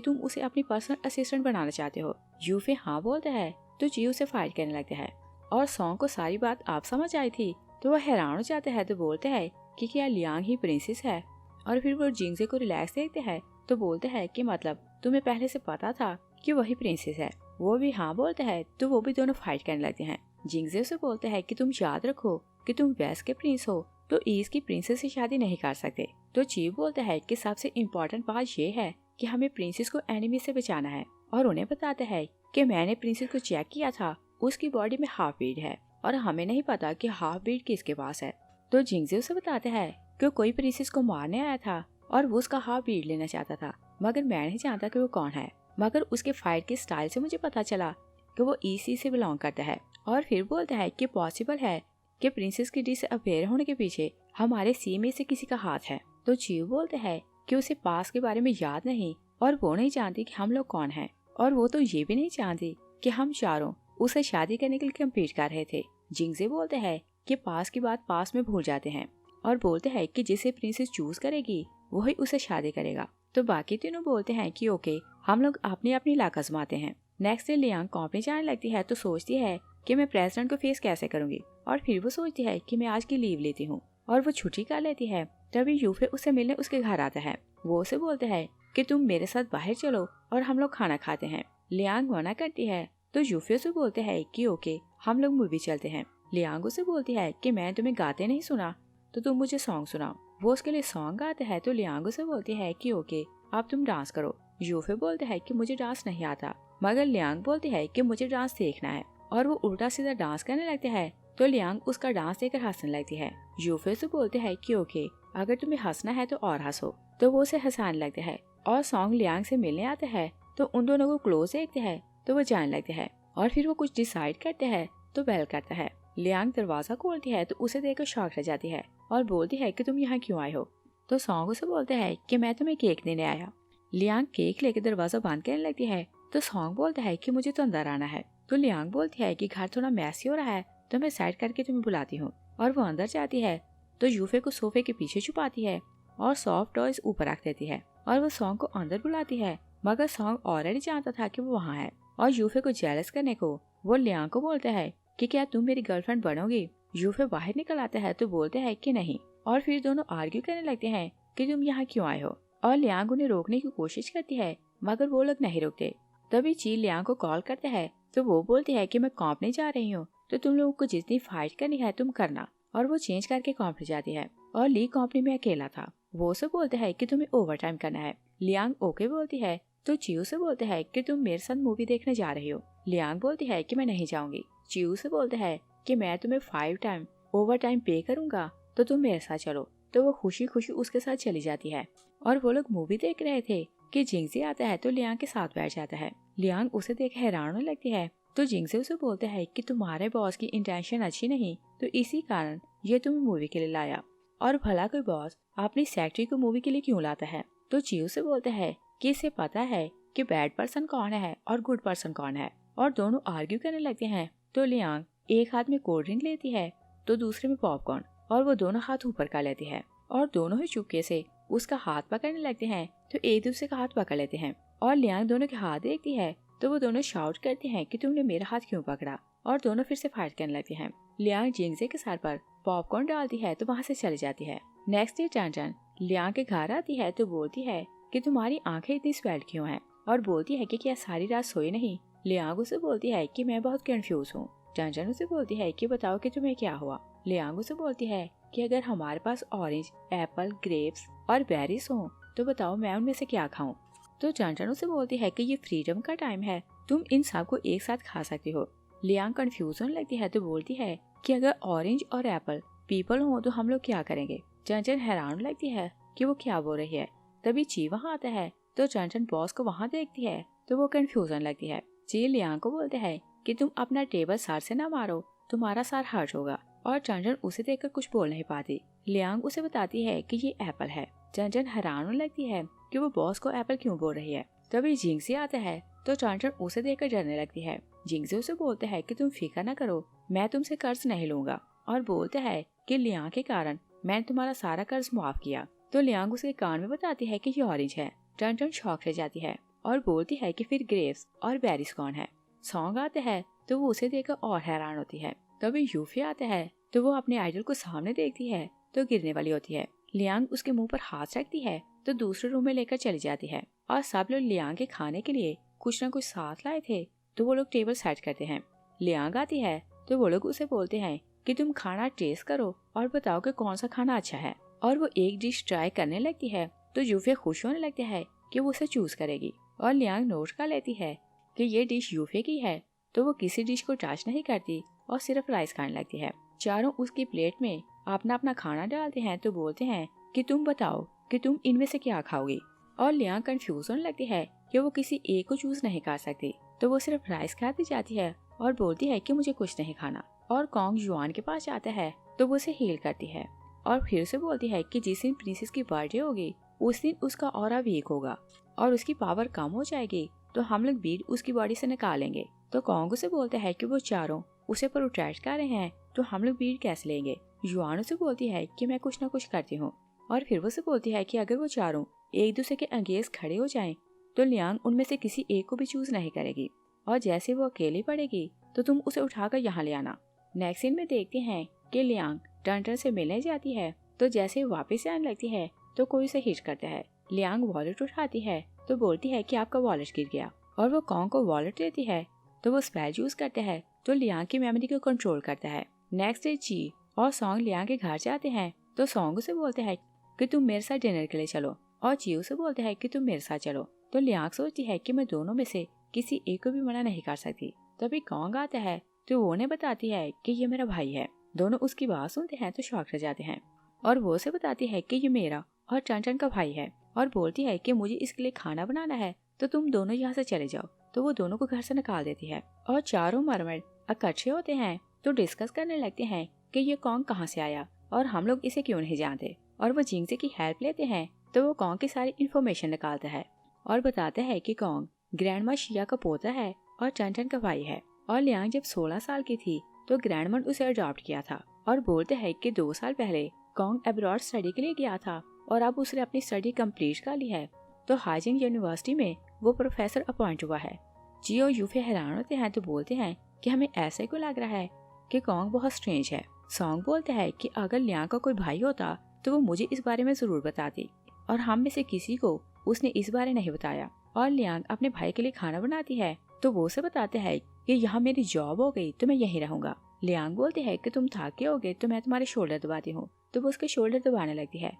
तुम उसे अपनी पर्सनल असिस्टेंट बनाना चाहते हो। यूफे हाँ बोलता है तो ची उसे फाइट करने लगता है। और सॉन्ग को सारी बात आप समझ आई थी तो वह हैरान हो जाता है तो बोलते हैं कि क्या लियांग ही प्रिंसेस है। और फिर वो जिंगजे को रिलैक्स देखते हैं तो बोलते हैं कि मतलब तुम्हें पहले से पता था कि वही प्रिंसेस है। वो भी हाँ बोलते हैं तो वो भी दोनों फाइट करने लगते हैं। जिंगजे से बोलते हैं कि तुम याद रखो कि तुम वेस्ट के प्रिंस हो तो ईस्ट की प्रिंसेस से शादी नहीं कर सकते। तो चीफ बोलता है कि सबसे इम्पोर्टेंट बात ये है कि हमें प्रिंसेस को एनिमी से बचाना है और उन्हें बताते हैं कि मैंने प्रिंसेस को चेक किया था, उसकी बॉडी में हाफ बीट है और हमें नहीं पता कि हाफ बीट किसके पास है। तो जिंगजे उसे बताते हैं कि कोई प्रिंसेस को मारने आया था और वो उसका हाफ बीट लेना चाहता था, मगर मैं नहीं जानता कि वो कौन है, मगर उसके फाइट के स्टाइल से मुझे पता चला कि वो ईसी से बिलोंग करता है। और फिर बोलता है कि पॉसिबल है कि प्रिंसेस की डिसअपियर होने के पीछे हमारे सी में से किसी का हाथ है। तो चीफ बोलते हैं कि उसे पास के बारे में याद नहीं और वो नहीं जानती कि हम लोग कौन हैं, और वो तो ये भी नहीं जानती कि हम चारों उसे शादी करने के लिए कम्पीट कर रहे थे। जिंगजे बोलते हैं कि पास की बात पास में भूल जाते हैं और बोलते हैं कि जिसे प्रिंसेस चूज करेगी वही उसे शादी करेगा। तो बाकी तीनों बोलते हैं कि ओके, हम लोग अपनी अपनी लाख आजमाते हैं। नेक्स्ट डे लियांग कंपनी जाने लगती है तो सोचती है कि मैं प्रेसिडेंट को फेस कैसे करूंगी, और फिर वो सोचती है कि मैं आज की लीव लेती हूँ और वो छुट्टी कर लेती है। तभी यूफे उसे मिलने उसके घर आता है। वो उसे बोलते हैं कि तुम मेरे साथ बाहर चलो और हम लोग खाना खाते हैं। लियांग मना करती है तो यूफे उसे बोलते हैं कि ओके, हम लोग मूवी चलते हैं। लियांग उसे बोलती है कि मैं तुम्हें गाते नहीं सुना तो तुम मुझे सॉन्ग सुनाओ। वो उसके लिए सॉन्ग गाते हैं तो लियांग उसे बोलती है कि ओके, अब तुम डांस करो। यूफे बोलते हैं कि मुझे डांस नहीं आता, मगर लियांग बोलती है कि मुझे डांस देखना है, और वो उल्टा सीधा डांस करने लगते हैं। तो लियांग उसका डांस देखकर हंसने लगती है। यूफे से बोलते हैं कि ओके, अगर तुम्हें हंसना है तो और हंसो। तो वो उसे हंसाने लगते हैं और सॉन्ग लियांग से मिलने आते हैं तो उन दोनों को क्लोज देखते हैं तो वो जाने लगते हैं, और फिर वो कुछ डिसाइड करते हैं तो बेल करता है। लियांग दरवाजा खोलती है तो उसे देखकर शॉक रह जाती है और बोलती है कि तुम यहाँ क्यों आए हो। तो सॉन्ग उसे बोलते हैं कि मैं तुम्हें केक देने आया। लियांग केक लेके दरवाजा बंद करने लगती है तो सॉन्ग बोलता है कि मुझे तो अंदर आना है। तो लियांग बोलती है कि घर थोड़ा मैसी हो रहा है तो मैं साइड करके तुम्हें बुलाती हूँ, और वो अंदर जाती है तो यूफे को सोफे के पीछे छुपाती है और सॉफ्ट टॉयज ऊपर रख देती है, और वो सॉन्ग को अंदर बुलाती है, मगर सॉन्ग ऑलरेडी जानता था कि वो वहाँ है। और यूफे को जेलस करने को वो लियांग को बोलता है कि क्या तुम मेरी गर्लफ्रेंड बनोगी। यूफे बाहर निकल आता है तो बोलते हैं कि नहीं, और फिर दोनों आर्ग्यू करने लगते हैं कि तुम यहाँ क्यों आए हो। और लियांग उन्हें रोकने की कोशिश करती है मगर वो लोग नहीं रुकते। तभी ची लियांग को कॉल करते हैं तो वो बोलती है कि मैं कॉम्पनी जा रही हूँ तो तुम लोगों को जितनी फाइट करनी है तुम करना, और वो चेंज करके कॉम्पनी जाती है। और ली कंपनी में अकेला था। वो उसे बोलते हैं कि तुम्हें ओवर टाइम करना है। लियांग ओके बोलती है तो चियो से बोलते हैं कि तुम मेरे साथ मूवी देखने जा रही हो। लियांग बोलती है कि मैं नहीं जाऊंगी। चियो से बोलते हैं कि मैं तुम्हें 5 टाइम ओवर टाइम पे करूंगा तो तुम मेरे साथ चलो। तो वो खुशी खुशी उसके साथ चली जाती है, और वो लोग मूवी देख रहे थे कि जिंगजे आता है तो लियांग के साथ बैठ जाता है। लियांग उसे देख हैरान होने लगती है तो जिंगजे उसे बोलते हैं कि तुम्हारे बॉस की इंटेंशन अच्छी नहीं तो इसी कारण ये तुम्हें मूवी के लिए लाया, और भला कोई बॉस अपनी सेक्रेटरी को मूवी के लिए क्यों लाता है। तो चियो से बोलते हैं कि इसे पता है कि बैड पर्सन कौन है और गुड पर्सन कौन है, और दोनों आर्ग्यू करने लगते हैं। तो लियांग एक हाथ में कोल्ड ड्रिंक लेती है तो दूसरे में पॉपकॉर्न, और वो दोनों हाथ ऊपर कर लेती है और दोनों ही चुपके से उसका हाथ पकड़ने लगते हैं तो एक दूसरे का हाथ पकड़ लेते हैं। और लियांग दोनों के हाथ देखती है तो वो दोनों शाउट करते हैं कि तुमने मेरा हाथ क्यों पकड़ा, और दोनों फिर से फाइट करने लगते हैं। लियांग जिंगजे के सर पर पॉपकॉर्न डालती है तो वहाँ से चली जाती है। नेक्स्ट डे टन लियांग के घर आती है तो बोलती है कि तुम्हारी आंखें इतनी स्वेल्ड क्यों हैं, और बोलती है कि क्या सारी रात सोई नहीं। लियांग उसे बोलती है कि मैं बहुत कंफ्यूज हूँ। टन उसे बोलती है कि बताओ कि तुम्हें क्या हुआ। लियांग उसे बोलती है कि अगर हमारे पास ऑरेंज, एप्पल, ग्रेप्स और बेरीज हो तो बताओ मैं उनमें से क्या खाऊं। तो टन उसे बोलती है कि ये फ्रीडम का टाइम है, तुम इन सब को एक साथ खा सकती हो। लियांग कंफ्यूज होने लगती है तो बोलती है कि अगर ऑरेंज और एप्पल पीपल हो तो हम लोग क्या करेंगे। टन हैरान होने लगती है कि वो क्या बोल रही है। तभी ची वहाँ आता है तो टन बॉस को वहाँ देखती है तो वो कंफ्यूज होने लगती है। ची लियांग को बोलते हैं कि तुम अपना टेबल सर से ना मारो, तुम्हारा सर हर्ट होगा, और टन उसे देखकर कुछ बोल नहीं पाती। लियांग उसे बताती है कि ये एप्पल है। टन हैरान होने लगती है कि वो बॉस को एप्पल क्यों बोल रही है। तभी जिंगजे आता है तो टन उसे देखकर डरने लगती है। जिंगजे उसे बोलते हैं कि तुम फिक्र न करो, मैं तुमसे कर्ज नहीं लूंगा, और बोलते हैं कि लियांग के कारण मैंने तुम्हारा सारा कर्ज माफ किया। तो लियांग उसके कान में बताती है कि ये ऑरेंज है। टन शॉक रह जाती है और बोलती है कि फिर ग्रेप्स और बेरीज कौन है। सॉन्ग आते हैं तो वो उसे देखकर और हैरान होती है। तभी यूफी आता है तो वो अपने आइडल को सामने देखती है तो गिरने वाली होती है। लियांग उसके मुंह पर हाथ रखती है तो दूसरे रूम में लेकर चली जाती है और सब लोग लियांग के खाने के लिए कुछ न कुछ साथ लाए थे तो वो लोग टेबल सेट करते हैं। लियांग आती है तो वो लोग उसे बोलते हैं कि तुम खाना टेस्ट करो और बताओ कि कौन सा खाना अच्छा है। और वो एक डिश ट्राई करने लगती है तो यूफे खुश होने लगते हैं कि वो उसे चूज करेगी। और लियांग नोट कर लेती है कि ये डिश यूफे की है तो वो किसी डिश को टच नहीं करती और सिर्फ राइस खाने लगती है। चारों उसकी प्लेट में अपना अपना खाना डालते हैं तो बोलते हैं कि तुम बताओ कि तुम इनमें से क्या खाओगी। और लियांग कंफ्यूज होने लगती है कि वो किसी एक को चूज नहीं कर सकती तो वो सिर्फ राइस खाती जाती है और बोलती है कि मुझे कुछ नहीं खाना। और कॉन्ग युआन के पास जाता है तो वो उसे हील करती है और फिर से बोलती है कि जिस दिन प्रिंसेस की बर्थडे होगी उस दिन उसका ऑरा वीक होगा और उसकी पावर कम हो जाएगी तो हम लोग बीड उसकी बॉडी से निकालेंगे। तो कॉन्ग उसे बोलता है कि वो चारों उसे प्रोटेक्ट कर रहे हैं तो हम लोग बीड कैसे लेंगे। युआन उसे बोलती है कि मैं कुछ ना कुछ करती हूँ और फिर वो उसे बोलती है कि अगर वो चारों एक दूसरे के अगेंस्ट खड़े हो जाएं तो लियांग उनमें से किसी एक को भी चूज नहीं करेगी और जैसे वो अकेली पड़ेगी तो तुम उसे उठाकर यहाँ ले आना। नेक्स्ट सीन में देखते हैं कि लियांग टर्टन से मिलने जाती है तो जैसे वापस आने लगती है तो कोई उसे हिट करता है। लियांग वॉलेट उठाती है तो बोलती है कि आपका वॉलेट गिर गया और वो कॉन्ग को वॉलेट देती है तो वो स्पेल यूज करता है तो लियांग की मेमोरी को कंट्रोल करता है। नेक्स्ट डे जी और सॉन्ग लियांग के घर जाते हैं तो सॉन्ग उसे बोलते हैं कि तुम मेरे साथ डिनर के लिए चलो और जी उसे बोलते हैं कि तुम मेरे साथ चलो। तो लियांग सोचती है कि मैं दोनों में से किसी एक को भी मना नहीं कर सकती। तभी कॉन्ग आता है तो वो उन्हें बताती है कि ये मेरा भाई है। दोनों उसकी बात सुनते हैं तो शॉक रह जाते हैं और वो उसे बताती है कि ये मेरा और टन का भाई है और बोलती है कि मुझे इसके लिए खाना बनाना है तो तुम दोनों यहाँ से चले जाओ। तो वो दोनों को घर से निकाल देती है और चारों मरमर इकट्ठे होते हैं तो डिस्कस करने लगते हैं कि ये कॉन्ग कहाँ से आया और हम लोग इसे क्यों नहीं जानते। और वो जिंगसे की हेल्प लेते हैं तो वो कॉन्ग की सारी इन्फॉर्मेशन निकालता है और बताता है कि कॉन्ग ग्रैंडमा शिया का पोता है और टन का भाई है। और लियांग जब 16 साल की थी तो ग्रैंडमा उसे अडॉप्ट किया था और बोलते हैं कि 2 साल पहले कॉन्ग अब्रॉड स्टडी के लिए गया था और अब उसने अपनी स्टडी कंप्लीट कर ली है तो हाइजिंग यूनिवर्सिटी में वो प्रोफेसर अपॉइंट हुआ है। जी और यूफे हैरान होते हैं तो बोलते हैं कि हमें ऐसे क्यों लग रहा है कि कॉन्ग बहुत स्ट्रेंज है। सॉन्ग बोलते हैं कि अगर लियांग का कोई भाई होता तो वो मुझे इस बारे में जरूर बताती और हम में से किसी को उसने इस बारे नहीं बताया। और लियांग अपने भाई के लिए खाना बनाती है तो वो उसे बताते हैं कि यहाँ मेरी जॉब हो गई तो मैं यहीं रहूंगा। लियांग बोलते हैं कि तुम थके होगे तो मैं तुम्हारे शोल्डर दबाती हूँ तो वो उसके शोल्डर दबाने लगती है।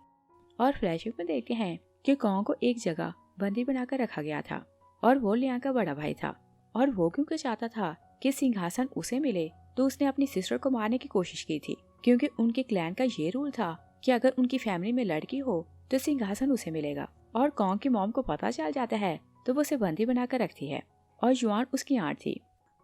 और फ्लैशबैक में देखते हैं कि कॉन्ग को एक जगह बंदी बनाकर रखा गया था और वो लियांग का बड़ा भाई था और वो क्योंकि चाहता था कि सिंहासन उसे मिले तो उसने अपनी सिस्टर को मारने की कोशिश की थी क्योंकि उनके क्लैन का ये रूल था कि अगर उनकी फैमिली में लड़की हो तो सिंहासन उसे मिलेगा। और कॉन्ग की मॉम को पता चल जाता है तो वो उसे बंदी बनाकर रखती है और युआन उसकी आंट थी।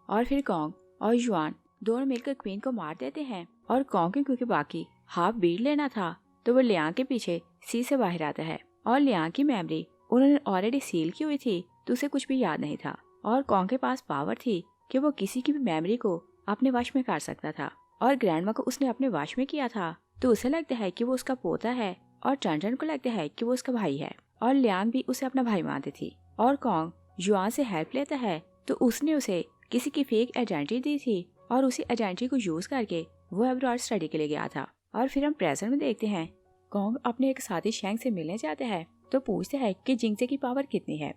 और फिर कॉन्ग और युआन दोनों मिलकर क्वीन को मार देते हैं और कॉन्ग क्योंकि बाकी हाफ बीट लेना था तो वो लियांग के पीछे सी से बाहर आता है और लियांग की मेमोरी उन्होंने ऑलरेडी सील की हुई थी तो उसे कुछ भी याद नहीं था और कॉन्ग के पास पावर थी कि वो किसी की भी मेमोरी को अपने वश में कर सकता था और ग्रैंडमा को उसने अपने वश में किया था तो उसे लगता है कि वो उसका पोता है और टन को लगता है कि वो उसका भाई है और लियांग भी उसे अपना भाई मानती थी। और कॉन्ग युआन से हेल्प लेता है तो उसने उसे किसी की फेक आइडेंटिटी दी थी और उसी आइडेंटिटी को यूज करके वो अब्रॉड स्टडी के लिए गया था। और फिर हम प्रेजेंट में देखते हैं कॉन्ग अपने एक साथी शेंग से मिलने जाता है तो पूछते हैं कि जिंगसे की पावर कितनी है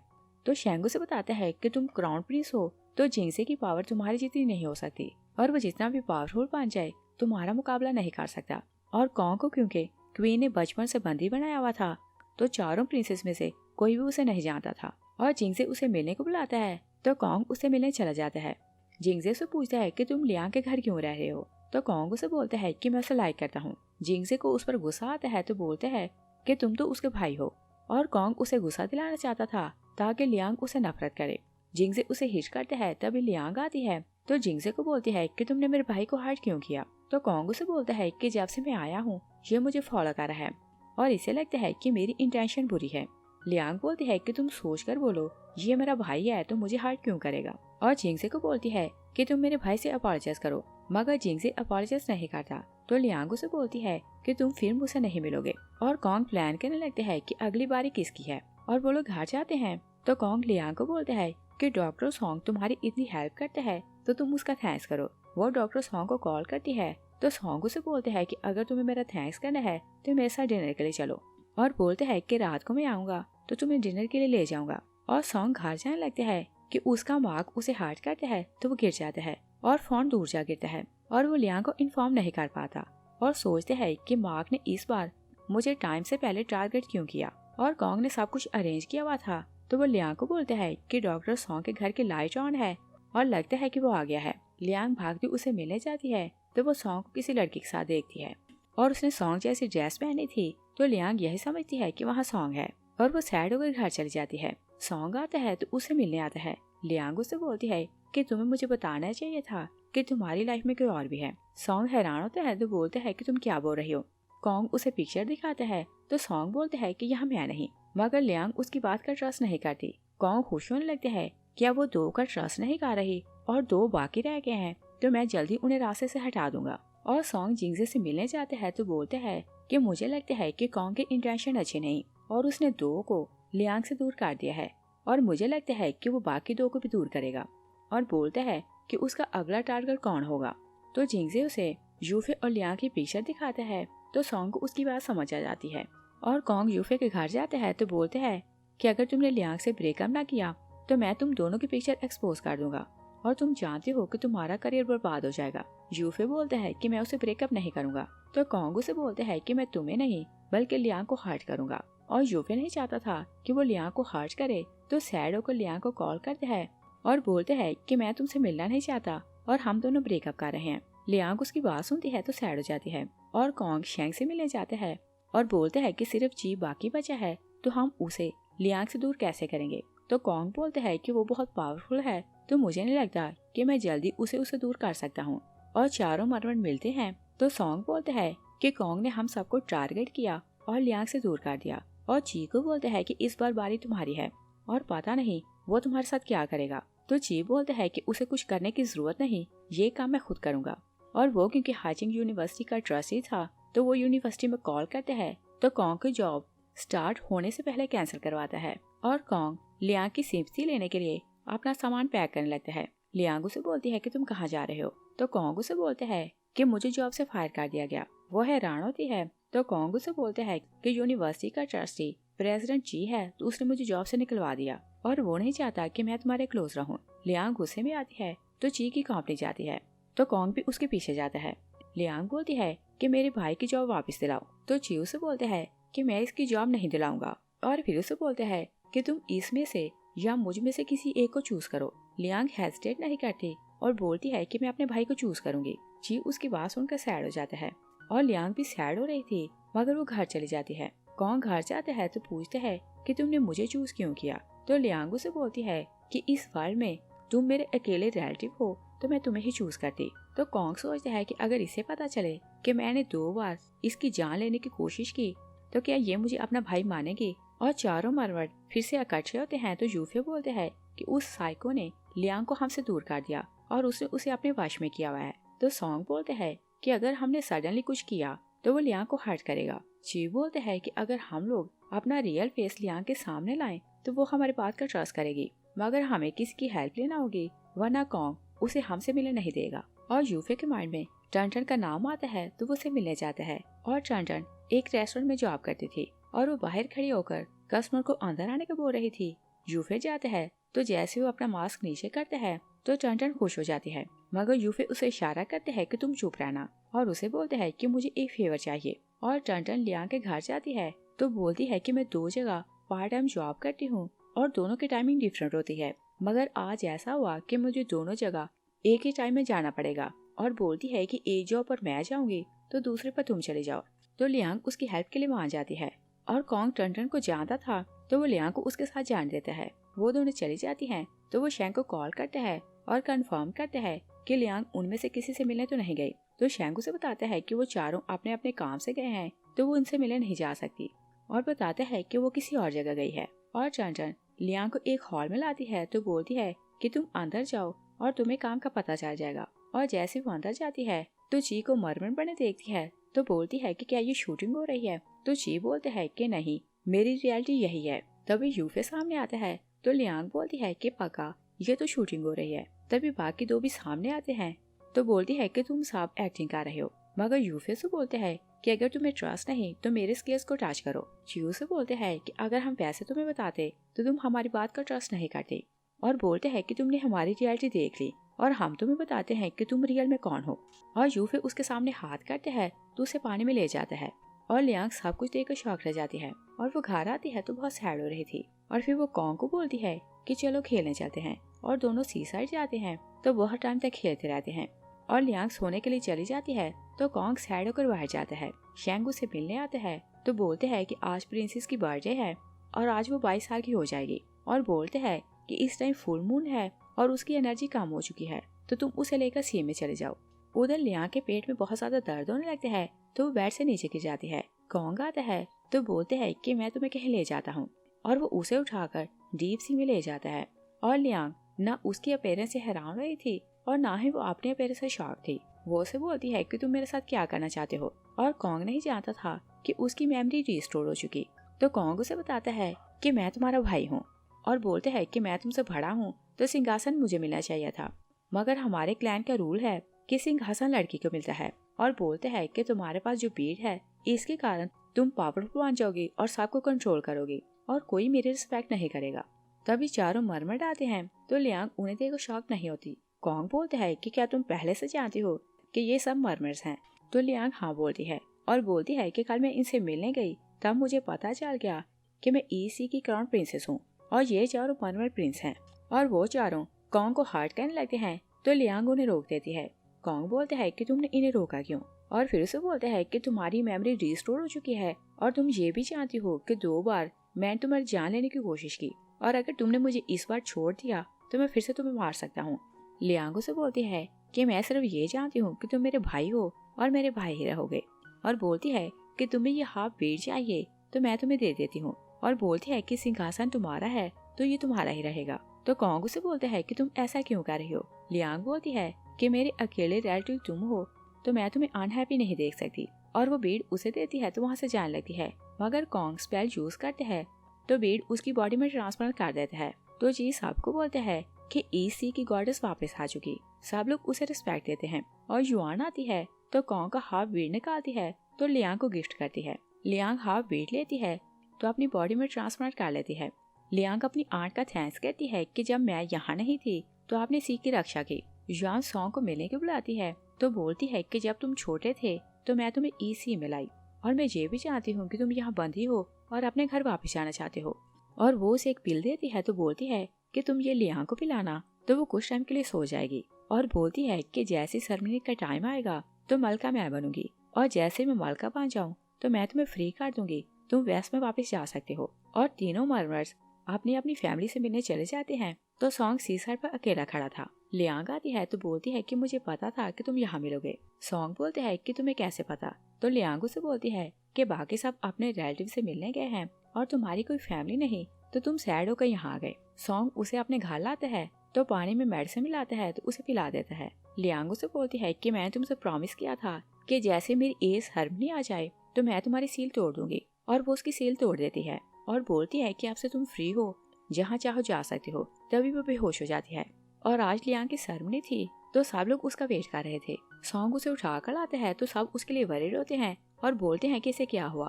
तो शेंग उसे बताता है कि तुम क्राउन प्रिंस हो तो जिंगसे की पावर तुम्हारी जितनी नहीं हो सकती और वो जितना भी पावरफुल बन जाए तुम्हारा मुकाबला नहीं कर सकता। और कॉन्ग को क्योंकि क्वीन ने बचपन से बंदी बनाया हुआ था तो चारों प्रिंसेस में से कोई भी उसे नहीं जानता था और जिंगसे उसे मिलने को बुलाता है तो कॉन्ग उसे मिलने चला जाता है। जिंगसे से पूछता है कि तुम लियांग के घर क्यों रह रहे हो तो कॉन्ग उसे बोलता है कि मैं उसे लाइक करता हूँ। जिंगसे को उस पर गुस्सा आता है तो बोलता है कि तुम तो उसके भाई हो और कॉन्ग उसे गुस्सा दिलाना चाहता था ताकि लियांग उसे नफरत करे। जिंगसे उसे हिट करता है तभी लियांग आती है तो जिंगसे को बोलती है कि तुमने मेरे भाई को हर्ट क्यों किया तो कॉन्ग उसे बोलता है कि जब से मैं आया हूँ ये मुझे फॉलो कर रहा है और इसे लगता है कि मेरी इंटेंशन बुरी है। लियांग बोलती है कि तुम सोच कर बोलो ये मेरा भाई है तो मुझे हर्ट क्यों करेगा। और जिंगसे को बोलती है कि तुम मेरे भाई से अपॉलोजाइज करो मगर जिंगसे अपॉलोजाइज नहीं करता तो लियांग उसे बोलती है कि तुम फिर मुझसे नहीं मिलोगे। और कॉन्ग प्लान करने लगते हैं कि अगली बारी किसकी है और वो लोग घर जाते हैं तो कॉन्ग लियांग को बोलता है कि डॉक्टर सॉन्ग तुम्हारी इतनी हेल्प करता है तो तुम उसका थैंक्स करो। वो डॉक्टर सॉन्ग को कॉल करती है तो सॉन्ग उसे बोलते हैं कि अगर तुम्हें मेरा थैंक्स करना है तो मेरे साथ डिनर के लिए चलो। और बोलते हैं कि रात को मैं आऊंगा तो तुम्हें डिनर के लिए ले जाऊंगा। और सॉन्ग घर जाने लगते हैं कि उसका मार्क उसे हर्ट करता है तो वो गिर जाता है और फोन दूर जा गिरता है और वो लियांग को इन्फॉर्म नहीं कर पाता और सोचते हैं कि मार्क ने इस बार मुझे टाइम से पहले टारगेट क्यों किया और कॉन्ग ने सब कुछ अरेंज किया हुआ था। तो वो लियांग को बोलते हैं कि डॉक्टर सॉन्ग के घर की लाइट ऑन है और लगता है कि वो आ गया है। लियांग भागती उसे मिलने जाती है तो वो सॉन्ग को किसी लड़की के साथ देखती है और उसने सॉन्ग जैसी ड्रेस पहनी थी। तो लियांग यही समझती है कि वहाँ सॉन्ग है और वो सैड होकर घर चली जाती है। सॉन्ग आता है तो उसे मिलने आता है। लियांग उसे बोलती है कि तुम्हें मुझे बताना चाहिए था कि तुम्हारी लाइफ में कोई और भी है। सॉन्ग हैरान होता है तो बोलते हैं कि तुम क्या बोल रही हो। कॉन्ग उसे पिक्चर दिखाता है तो सॉन्ग बोलते हैं कि यह मैं नहीं, मगर लियांग उसकी बात का ट्रस्ट नहीं करती। कॉन्ग खुश होने लगते हैं कि अब वो दो का ट्रस्ट नहीं कर रही और दो बाकी रह गए हैं तो मैं जल्दी उन्हें रास्ते से हटा दूंगा। और सॉन्ग जिंगजे से मिलने जाते हैं तो बोलते हैं कि मुझे लगता है कि कॉन्ग के इंटेंशन अच्छे नहीं और उसने दो को लियांग से दूर कर दिया है और मुझे लगता है कि वो बाकी दो को भी दूर करेगा। और बोलता है कि उसका अगला टारगेट कौन होगा। तो जिंगजे उसे यूफे और लियांग की पिक्चर दिखाता है तो सॉन्ग को उसकी बात समझ आ जाती है। और कॉन्ग यूफे के घर जाते हैं तो बोलते हैं कि अगर तुमने लियांग से ब्रेकअप ना किया तो मैं तुम दोनों की पिक्चर एक्सपोज कर दूंगा और तुम जानते हो कि तुम्हारा करियर बर्बाद हो जाएगा। यूफे बोलता है कि मैं उसे ब्रेकअप नहीं करूंगा। तो कॉन्ग उसे बोलते हैं कि मैं तुम्हें नहीं बल्कि लियांग को हर्ट करूंगा। और यूफे नहीं चाहता था कि वो लियांग को हर्ट करे तो सैड होकर लियांग को कॉल करते हैं और बोलते हैं कि मैं तुमसे मिलना नहीं चाहता और हम दोनों ब्रेकअप कर रहे हैं। लियांग उसकी बात सुनती है तो सैड हो जाती है और कॉन्ग शेंग से मिलने जाते हैं और बोलते हैं कि सिर्फ जी बाकी बचा है तो हम उसे लियांग से दूर कैसे करेंगे। तो कॉन्ग बोलते हैं कि वो बहुत पावरफुल है तो मुझे नहीं लगता कि मैं जल्दी उसे दूर कर सकता हूँ। और चारों मरमन मिलते हैं तो सॉन्ग बोलते हैं कि कॉन्ग ने हम सबको टारगेट किया और लियांग से दूर कर दिया। और ची को बोलते हैं कि इस बार बारी तुम्हारी है और पता नहीं वो तुम्हारे साथ क्या करेगा। तो ची बोलते हैं कि उसे कुछ करने की जरूरत नहीं, ये काम मैं खुद करूंगा। और वो क्योंकि हाइचिंग यूनिवर्सिटी का ट्रस्टी था तो वो यूनिवर्सिटी में कॉल करते हैं तो कॉन्ग की जॉब स्टार्ट होने से पहले कैंसिल करवाता है। और कॉन्ग लियांग की सिंपैथी लेने के लिए अपना सामान पैक करने लगता है। लियांग उसे बोलती है कि तुम कहाँ जा रहे हो। तो कॉन्ग उसे बोलते हैं कि मुझे जॉब से फायर कर दिया गया। वो हैरान होती है तो कॉन्ग उसे बोलते हैं कि यूनिवर्सिटी का ट्रस्टी प्रेसिडेंट जी है तो उसने मुझे जॉब से निकलवा दिया और वो नहीं चाहता कि मैं तुम्हारे क्लोज रहूं। लियांग गुस्से में आती है तो ची की कंपनी जाती है तो कॉन्ग भी उसके पीछे जाता है। लियांग बोलती है कि मेरे भाई की जॉब वापस दिलाओ। तो ची उसे बोलते हैं कि मैं इसकी जॉब नहीं दिलाऊंगा और फिर उसे बोलते हैं कि तुम इसमें से या मुझ में से किसी एक को चूज करो। लियांग हेजिटेट नहीं करती और बोलती है कि मैं अपने भाई को चूज करूंगी। ची उसकी बात सुनकर सैड हो जाता है और लियांग भी सैड हो रही थी मगर वो घर चली जाती है। कॉन्ग घर जाता है तो पूछते हैं कि तुमने मुझे चूज क्यों किया। तो लियांग उसे बोलती है कि इस वर्ल्ड में तुम मेरे अकेले रिलेटिव हो तो मैं तुम्हें ही चूज करती। तो कॉन्ग सोचता है कि अगर इसे पता चले कि मैंने 2 बार इसकी जान लेने की कोशिश की तो क्या ये मुझे अपना भाई मानेगी। और चारों मरमट फिर से इकट्ठे होते हैं तो यूफे बोलते हैं कि उस साइको ने लियांग को हमसे दूर कर दिया और उसने उसे अपने वश में किया हुआ है। तो सॉन्ग बोलते हैं कि अगर हमने सडनली कुछ किया तो वो लियांग को हर्ट करेगा। ची बोलते हैं कि अगर हम लोग अपना रियल फेस लियांग के सामने लाएं तो वो हमारे बात का ट्रस्ट करेगी, मगर हमें किसी की हेल्प लेना होगी वरना कॉन्ग उसे हमसे मिलने नहीं देगा। और यूफे के माइंड में टन का नाम आता है तो वो उसे मिलने जाता है। और टन एक रेस्टोरेंट में जॉब करती थी और वो बाहर खड़ी होकर कस्टमर को अंदर आने को बोल रही थी। यूफे जाते हैं तो जैसे वो अपना मास्क नीचे करते हैं तो टन खुश हो जाती है, मगर यूफे उसे इशारा करते हैं कि तुम चुप रहना और उसे बोलते हैं कि मुझे एक फेवर चाहिए। और टन लियांग के घर जाती है तो बोलती है कि मैं 2 जगह पार्ट टाइम जॉब करती हूँ और दोनों की टाइमिंग डिफरेंट होती है, मगर आज ऐसा हुआ कि मुझे दोनों जगह एक ही टाइम में जाना पड़ेगा। और बोलती है कि एक जॉब पर मैं जाऊंगी तो दूसरे पर तुम चले जाओ। तो लियांग उसकी हेल्प के लिए मान जाती है और कॉन्ग टन को जानता था तो वो लियांग को उसके साथ जान देता है। वो दोनों चली जाती हैं तो वो शेंग को कॉल करते हैं और कंफर्म करते हैं कि लियांग उनमें से किसी से मिलने तो नहीं गई। तो शेंग उसे बताता है कि वो चारों अपने अपने काम से गए हैं तो वो उनसे मिलने नहीं जा सकती और बताता है कि वो किसी और जगह गई है। और टन लियांग को एक हॉल में लाती है तो बोलती है कि तुम अंदर जाओ और तुम्हें काम का पता चल जाएगा। और जैसे वो अंदर जाती है तो ची को मरमन बने देखती है तो बोलती है कि क्या ये शूटिंग हो रही है। तो ची बोलते है कि नहीं, मेरी रियलिटी यही है। तभी यूफे सामने आता है तो लियांग बोलती है कि पक्का ये तो शूटिंग हो रही है। तभी बाकी 2 भी सामने आते हैं तो बोलती है कि तुम सब एक्टिंग कर रहे हो, मगर यूफे से बोलते हैं कि अगर तुम्हें ट्रस्ट नहीं तो मेरे स्किल्स को टच करो। चियो से बोलते हैं कि अगर हम वैसे तुम्हें बताते तो तुम हमारी बात का ट्रस्ट नहीं करते, और बोलते हैं कि तुमने हमारी रियलिटी देख ली और हम तुम्हें बताते हैं कि तुम रियल में कौन हो। और यूफे उसके सामने हाथ करते हैं तो उसे पानी में ले जाता है और लियांग सब कुछ देखकर शॉक रह जाती है और वो घर आती है तो बहुत सैड हो रही थी। और फिर वो कॉन्ग को बोलती है कि चलो खेलने चलते हैं, और दोनों सी साइड जाते हैं तो बहुत टाइम तक खेलते रहते हैं। और लियांग सोने के लिए चली जाती है तो कॉन्ग सैड होकर बाहर जाता है। शेंग उसे मिलने आता है तो बोलते हैं कि आज प्रिंसेस की बर्थडे है और आज वो 22 साल की हो जाएगी, और बोलते हैं कि इस टाइम फुल मून है और उसकी एनर्जी कम हो चुकी है तो तुम उसे लेकर सी में चले जाओ। उधर लियांग के पेट में बहुत ज्यादा दर्द होने लगता है तो वो बेड से नीचे गिर जाती है। कॉन्ग आता है तो बोलते हैं कि मैं तुम्हें कहीं ले जाता हूँ, और वो उसे उठाकर डीप सी में ले जाता है। और लियांग ना उसकी अपीयरेंस से हैरान रही थी और ना ही वो अपने अपीयरेंस से शॉक थी। वो उसे बोलती है कि तुम मेरे साथ क्या करना चाहते हो, और कॉन्ग नहीं जानता था कि उसकी मेमोरी रिस्टोर हो चुकी। तो कॉन्ग उसे बताता है कि मैं तुम्हारा भाई हूँ, और बोलते हैं कि मैं तुमसे बड़ा हूँ तो सिंहासन मुझे मिलना चाहिए था, मगर हमारे क्लैन का रूल है कि सिंहासन लड़की को मिलता है। और बोलते हैं कि तुम्हारे पास जो बीड है इसके कारण तुम पावरफुल बन जाओगी और सबको कंट्रोल करोगी और कोई मेरी रिस्पेक्ट नहीं करेगा। तभी चारों मरमर आते हैं तो लियांग उन्हें देखकर शॉक नहीं होती। कॉन्ग बोलते हैं कि क्या तुम पहले से जानती हो कि ये सब मरमर्स हैं। तो लियांग हाँ बोलती है और बोलती है कि कल मैं इनसे मिलने गई तब मुझे पता चल गया कि मैं ईसी की क्राउन प्रिंसेस हूँ और ये चारों मरमर प्रिंस हैं। और वो चारों कॉन्ग को हर्ट करने लगते हैं तो लियांग उन्हें रोक देती है। कॉन्ग बोलते हैं कि तुमने इन्हें रोका क्यों, और फिर उसे बोलते हैं कि तुम्हारी मेमोरी रिस्टोर हो चुकी है और तुम ये भी जानती हो कि 2 बार मैंने तुम्हारी जान लेने की कोशिश की, और अगर तुमने मुझे इस बार छोड़ दिया तो मैं फिर से तुम्हें मार सकता हूँ। लियांग उसे बोलती है कि मैं सिर्फ ये जानती हूँ कि तुम मेरे भाई हो और मेरे भाई ही रहोगे, और बोलती है कि तुम्हें ये हाफ बीट चाहिए तो मैं तुम्हें दे देती हूँ, और बोलती है कि सिंहासन तुम्हारा है तो ये तुम्हारा ही रहेगा। तो कॉन्ग उसे बोलते हैं कि तुम ऐसा क्यों कर रही हो। लियांग बोलती है कि मेरे अकेले रिलेटिव तुम हो तो मैं तुम्हें अनहैप्पी नहीं देख सकती, और वो बीड उसे देती है तो वहाँ से जाने लगती है। मगर कॉन्ग स्पेल यूज करते हैं तो बीड उसकी बॉडी में ट्रांसफर कर देता है। तो जी सबको बोलते हैं कि ईसी की गॉडेस वापस आ चुकी। सब लोग उसे रिस्पेक्ट देते हैं और युआन आती है तो कॉन्ग का हाफ बीड निकालती है तो लियांग को गिफ्ट करती है। लियांग हाफ बीड लेती है तो अपनी बॉडी में ट्रांसफर कर लेती है। लियांग अपनी आंट का थैंक्स कहती है कि जब मैं यहाँ नहीं थी तो आपने सी की रक्षा की। युआन सॉन्ग को मिलने के बुलाती है तो बोलती है कि जब तुम छोटे थे तो मैं तुम्हें ईसी में लाई, और मैं ये भी चाहती हूँ कि तुम यहाँ बंधी हो और अपने घर वापस जाना चाहते हो। और वो उसे एक पिल देती है तो बोलती है कि तुम ये लियांग को पिलाना तो वो कुछ टाइम के लिए सो जाएगी, और बोलती है कि जैसे सेरेमनी का टाइम आएगा तो मलका मैं बनूंगी, और जैसे मैं मलका बन जाऊँ तो मैं तुम्हें फ्री कर दूंगी, तुम वेस्ट में वापस जा सकते हो। और तीनों मरमर्स अपनी अपनी फैमिली से मिलने चले जाते हैं तो सॉन्ग सी साइड पर अकेला खड़ा था। लियांग आती है तो बोलती है कि मुझे पता था कि तुम यहाँ मिलोगे। सॉन्ग बोलते हैं कि तुम्हें कैसे पता। तो लियांग उसे बोलती है कि बाकी सब अपने रिलेटिव से मिलने गए हैं और तुम्हारी कोई फैमिली नहीं तो तुम सैड होकर यहाँ आ गए। सॉन्ग उसे अपने घर लाता है तो पानी में मेडिसिन मिलाता है तो उसे पिला देता है। लियांग उसे बोलती है कि मैंने तुमसे प्रॉमिस किया था कि जैसे मेरी एज हार्मनी आ जाए तो मैं तुम्हारी सील तोड़ दूंगी, और वो उसकी सील तोड़ देती है और बोलती है कि अब से तुम फ्री हो, जहाँ चाहो जा सकते हो। तभी वो बेहोश हो जाती है। और आज लियांग की सेरेमनी थी तो सब लोग उसका वेट कर रहे थे। सॉन्ग उसे उठा कर लाते हैं तो सब उसके लिए वरीड होते हैं और बोलते हैं कि इसे क्या हुआ,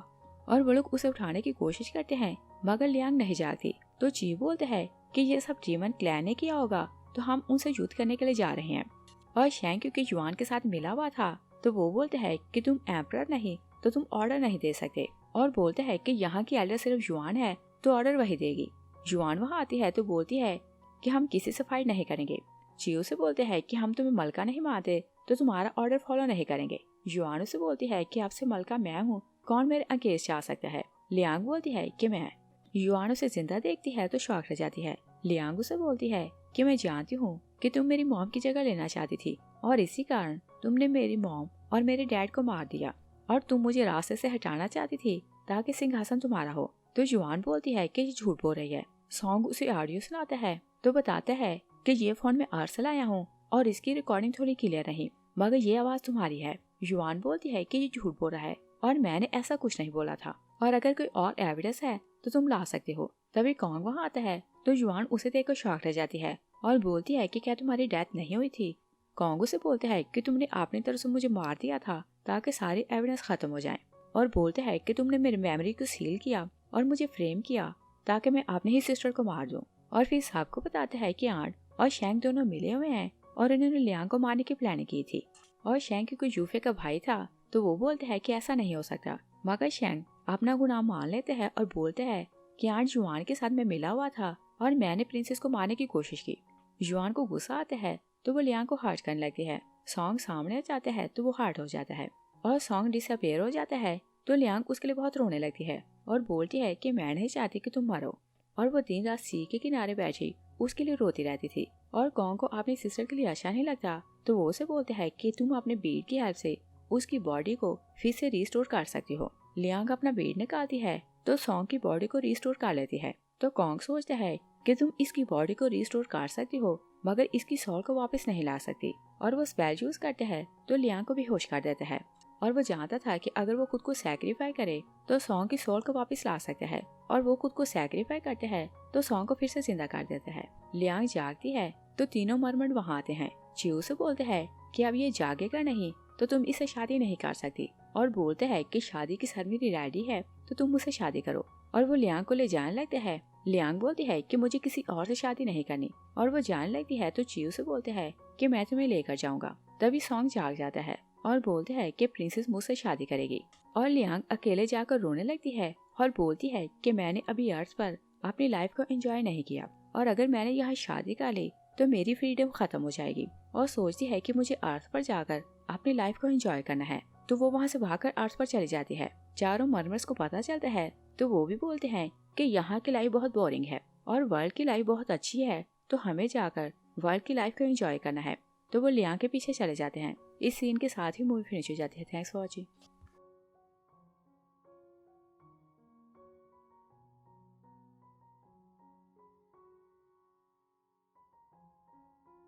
और वो लोग उसे उठाने की कोशिश करते हैं मगर लियांग नहीं जाती। तो ची बोलते हैं कि ये सब जीवन क्लैन ने किया होगा तो हम उनसे युद्ध करने के लिए जा रहे हैं। और शेंग क्योंकि युआन के साथ मिला हुआ था तो वो बोलते हैं कि तुम एम्परर नहीं तो तुम ऑर्डर नहीं दे सकते, और बोलते हैं कि यहाँ की एल्डर सिर्फ युआन है तो ऑर्डर वही देगी। युआन वहाँ आती है तो बोलती है कि हम किसी से फाइट नहीं करेंगे। चियो से बोलते हैं कि हम तुम्हें मलका नहीं मानते तो तुम्हारा ऑर्डर फॉलो नहीं करेंगे। युआन से बोलती है कि आपसे मलका मैं हूँ, कौन मेरे अगेंस्ट जा सकता है। लियांग बोलती है कि मैं। युआन उसे जिंदा देखती है तो शॉक रह जाती है। लियांग उसे बोलती है कि मैं जानती हूँ कि तुम मेरी मॉम की जगह लेना चाहती थी और इसी कारण तुमने मेरी मॉम और मेरे डैड को मार दिया, और तुम मुझे रास्ते से हटाना चाहती थी ताकि सिंहासन तुम्हारा हो। तो युआन बोलती है कि ये झूठ बोल रही है। सॉन्ग उसे ऑडियो सुनाता है तो बताता है कि ये फोन में आर्स लाया हूँ और इसकी रिकॉर्डिंग थोड़ी क्लियर नहीं, मगर ये आवाज तुम्हारी है। युआन बोलती है कि ये झूठ बोल रहा है और मैंने ऐसा कुछ नहीं बोला था, और अगर कोई और एविडेंस है तो तुम ला सकते हो। तभी कॉन्ग वहाँ आता है तो युआन उसे देखकर शॉक रह जाती है और बोलती है कि क्या तुम्हारी डेथ नहीं हुई थी। कॉन्ग उसे बोलता है कि तुमने अपनी तरफ से मुझे मार दिया था ताकि सारी एविडेंस खत्म हो जाए, और बोलते हैं कि तुमने मेरी मेमोरी को सील किया और मुझे फ्रेम किया ताकि मैं अपनी ही सिस्टर को मार दूं। और फिर साहब को बताते हैं कि आर्ट और शेंग दोनों मिले हुए हैं और इन्होंने लियांग को मारने की प्लानिंग की थी। और शेंग क्योंकि जूफे का भाई था तो वो बोलते हैं कि ऐसा नहीं हो सकता, मगर शेंग अपना गुनाह मान लेते हैं और बोलते हैं कि आर्ट जुआन के साथ में मिला हुआ था और मैंने प्रिंसेस को मारने की कोशिश की। जुआन को गुस्सा आता है तो वो लियांग को हर्ट करने लगती है। सॉन्ग सामने आ जाता है तो वो हर्ट हो जाता है और सॉन्ग डिसअपियर हो जाता है तो लियांग उसके लिए बहुत रोने लगती है और बोलती है कि मैं नहीं चाहती कि तुम मरो। और वो दिन रात सी के किनारे बैठी उसके लिए रोती रहती थी। और गॉन्ग को अपनी सिस्टर के लिए अच्छा नहीं लगता तो वो उसे बोलते हैं कि तुम अपने बीड की हेल्प से उसकी बॉडी को फिर से रिस्टोर कर सकती हो। लियांग अपना बीड निकालती है तो सॉन्ग की बॉडी को रिस्टोर कर लेती है। तो कॉन्ग सोचता है कि तुम इसकी बॉडी को रिस्टोर कर सकती हो मगर इसकी सोल को वापस नहीं ला सकती। और वो स्पेल यूज करते हैं तो लियांग को बेहोश कर देता है। और वो जानता था कि अगर वो खुद को सैक्रिफाई करे तो सॉन्ग की सोल को वापस ला सकता है। और वो खुद को सैक्रिफाई करते हैं तो सॉन्ग को फिर से जिंदा कर देता है। लियांग जागती है तो तीनों मरमंड वहाँ आते हैं। चिऊ से बोलते हैं कि अब ये जागेगा नहीं तो तुम इससे शादी नहीं कर सकती, और बोलते हैं कि शादी की सरमनी रेडी है तो तुम मुझसे शादी करो। और वो लियांग को ले जाने लगते हैं। लियांग बोलती है कि मुझे किसी और से शादी नहीं करनी, और वो जाने लगती है तो चिऊ से बोलते हैं कि मैं तुम्हें लेकर जाऊंगा। तभी सॉन्ग जाग जाता है और बोलते हैं कि प्रिंसेस मुझसे शादी करेगी। और लियांग अकेले जाकर रोने लगती है और बोलती है कि मैंने अभी अर्थ पर अपनी लाइफ को एंजॉय नहीं किया और अगर मैंने यहाँ शादी कर ली तो मेरी फ्रीडम खत्म हो जाएगी। और सोचती है कि मुझे अर्थ पर जाकर अपनी लाइफ को एंजॉय करना है। तो वो वहाँ से भागकर अर्थ पर चली जाती है। चारों मरमर्स को पता चलता है तो वो भी बोलते हैं कि यहाँ की लाइफ बहुत बोरिंग है और वर्ल्ड की लाइफ बहुत अच्छी है, तो हमें जाकर वर्ल्ड की लाइफ को एंजॉय करना है। तो वो लियांग के पीछे चले जाते हैं। इस सीन के साथ ही मूवी फिनिश हो जाती है। Thanks for watching.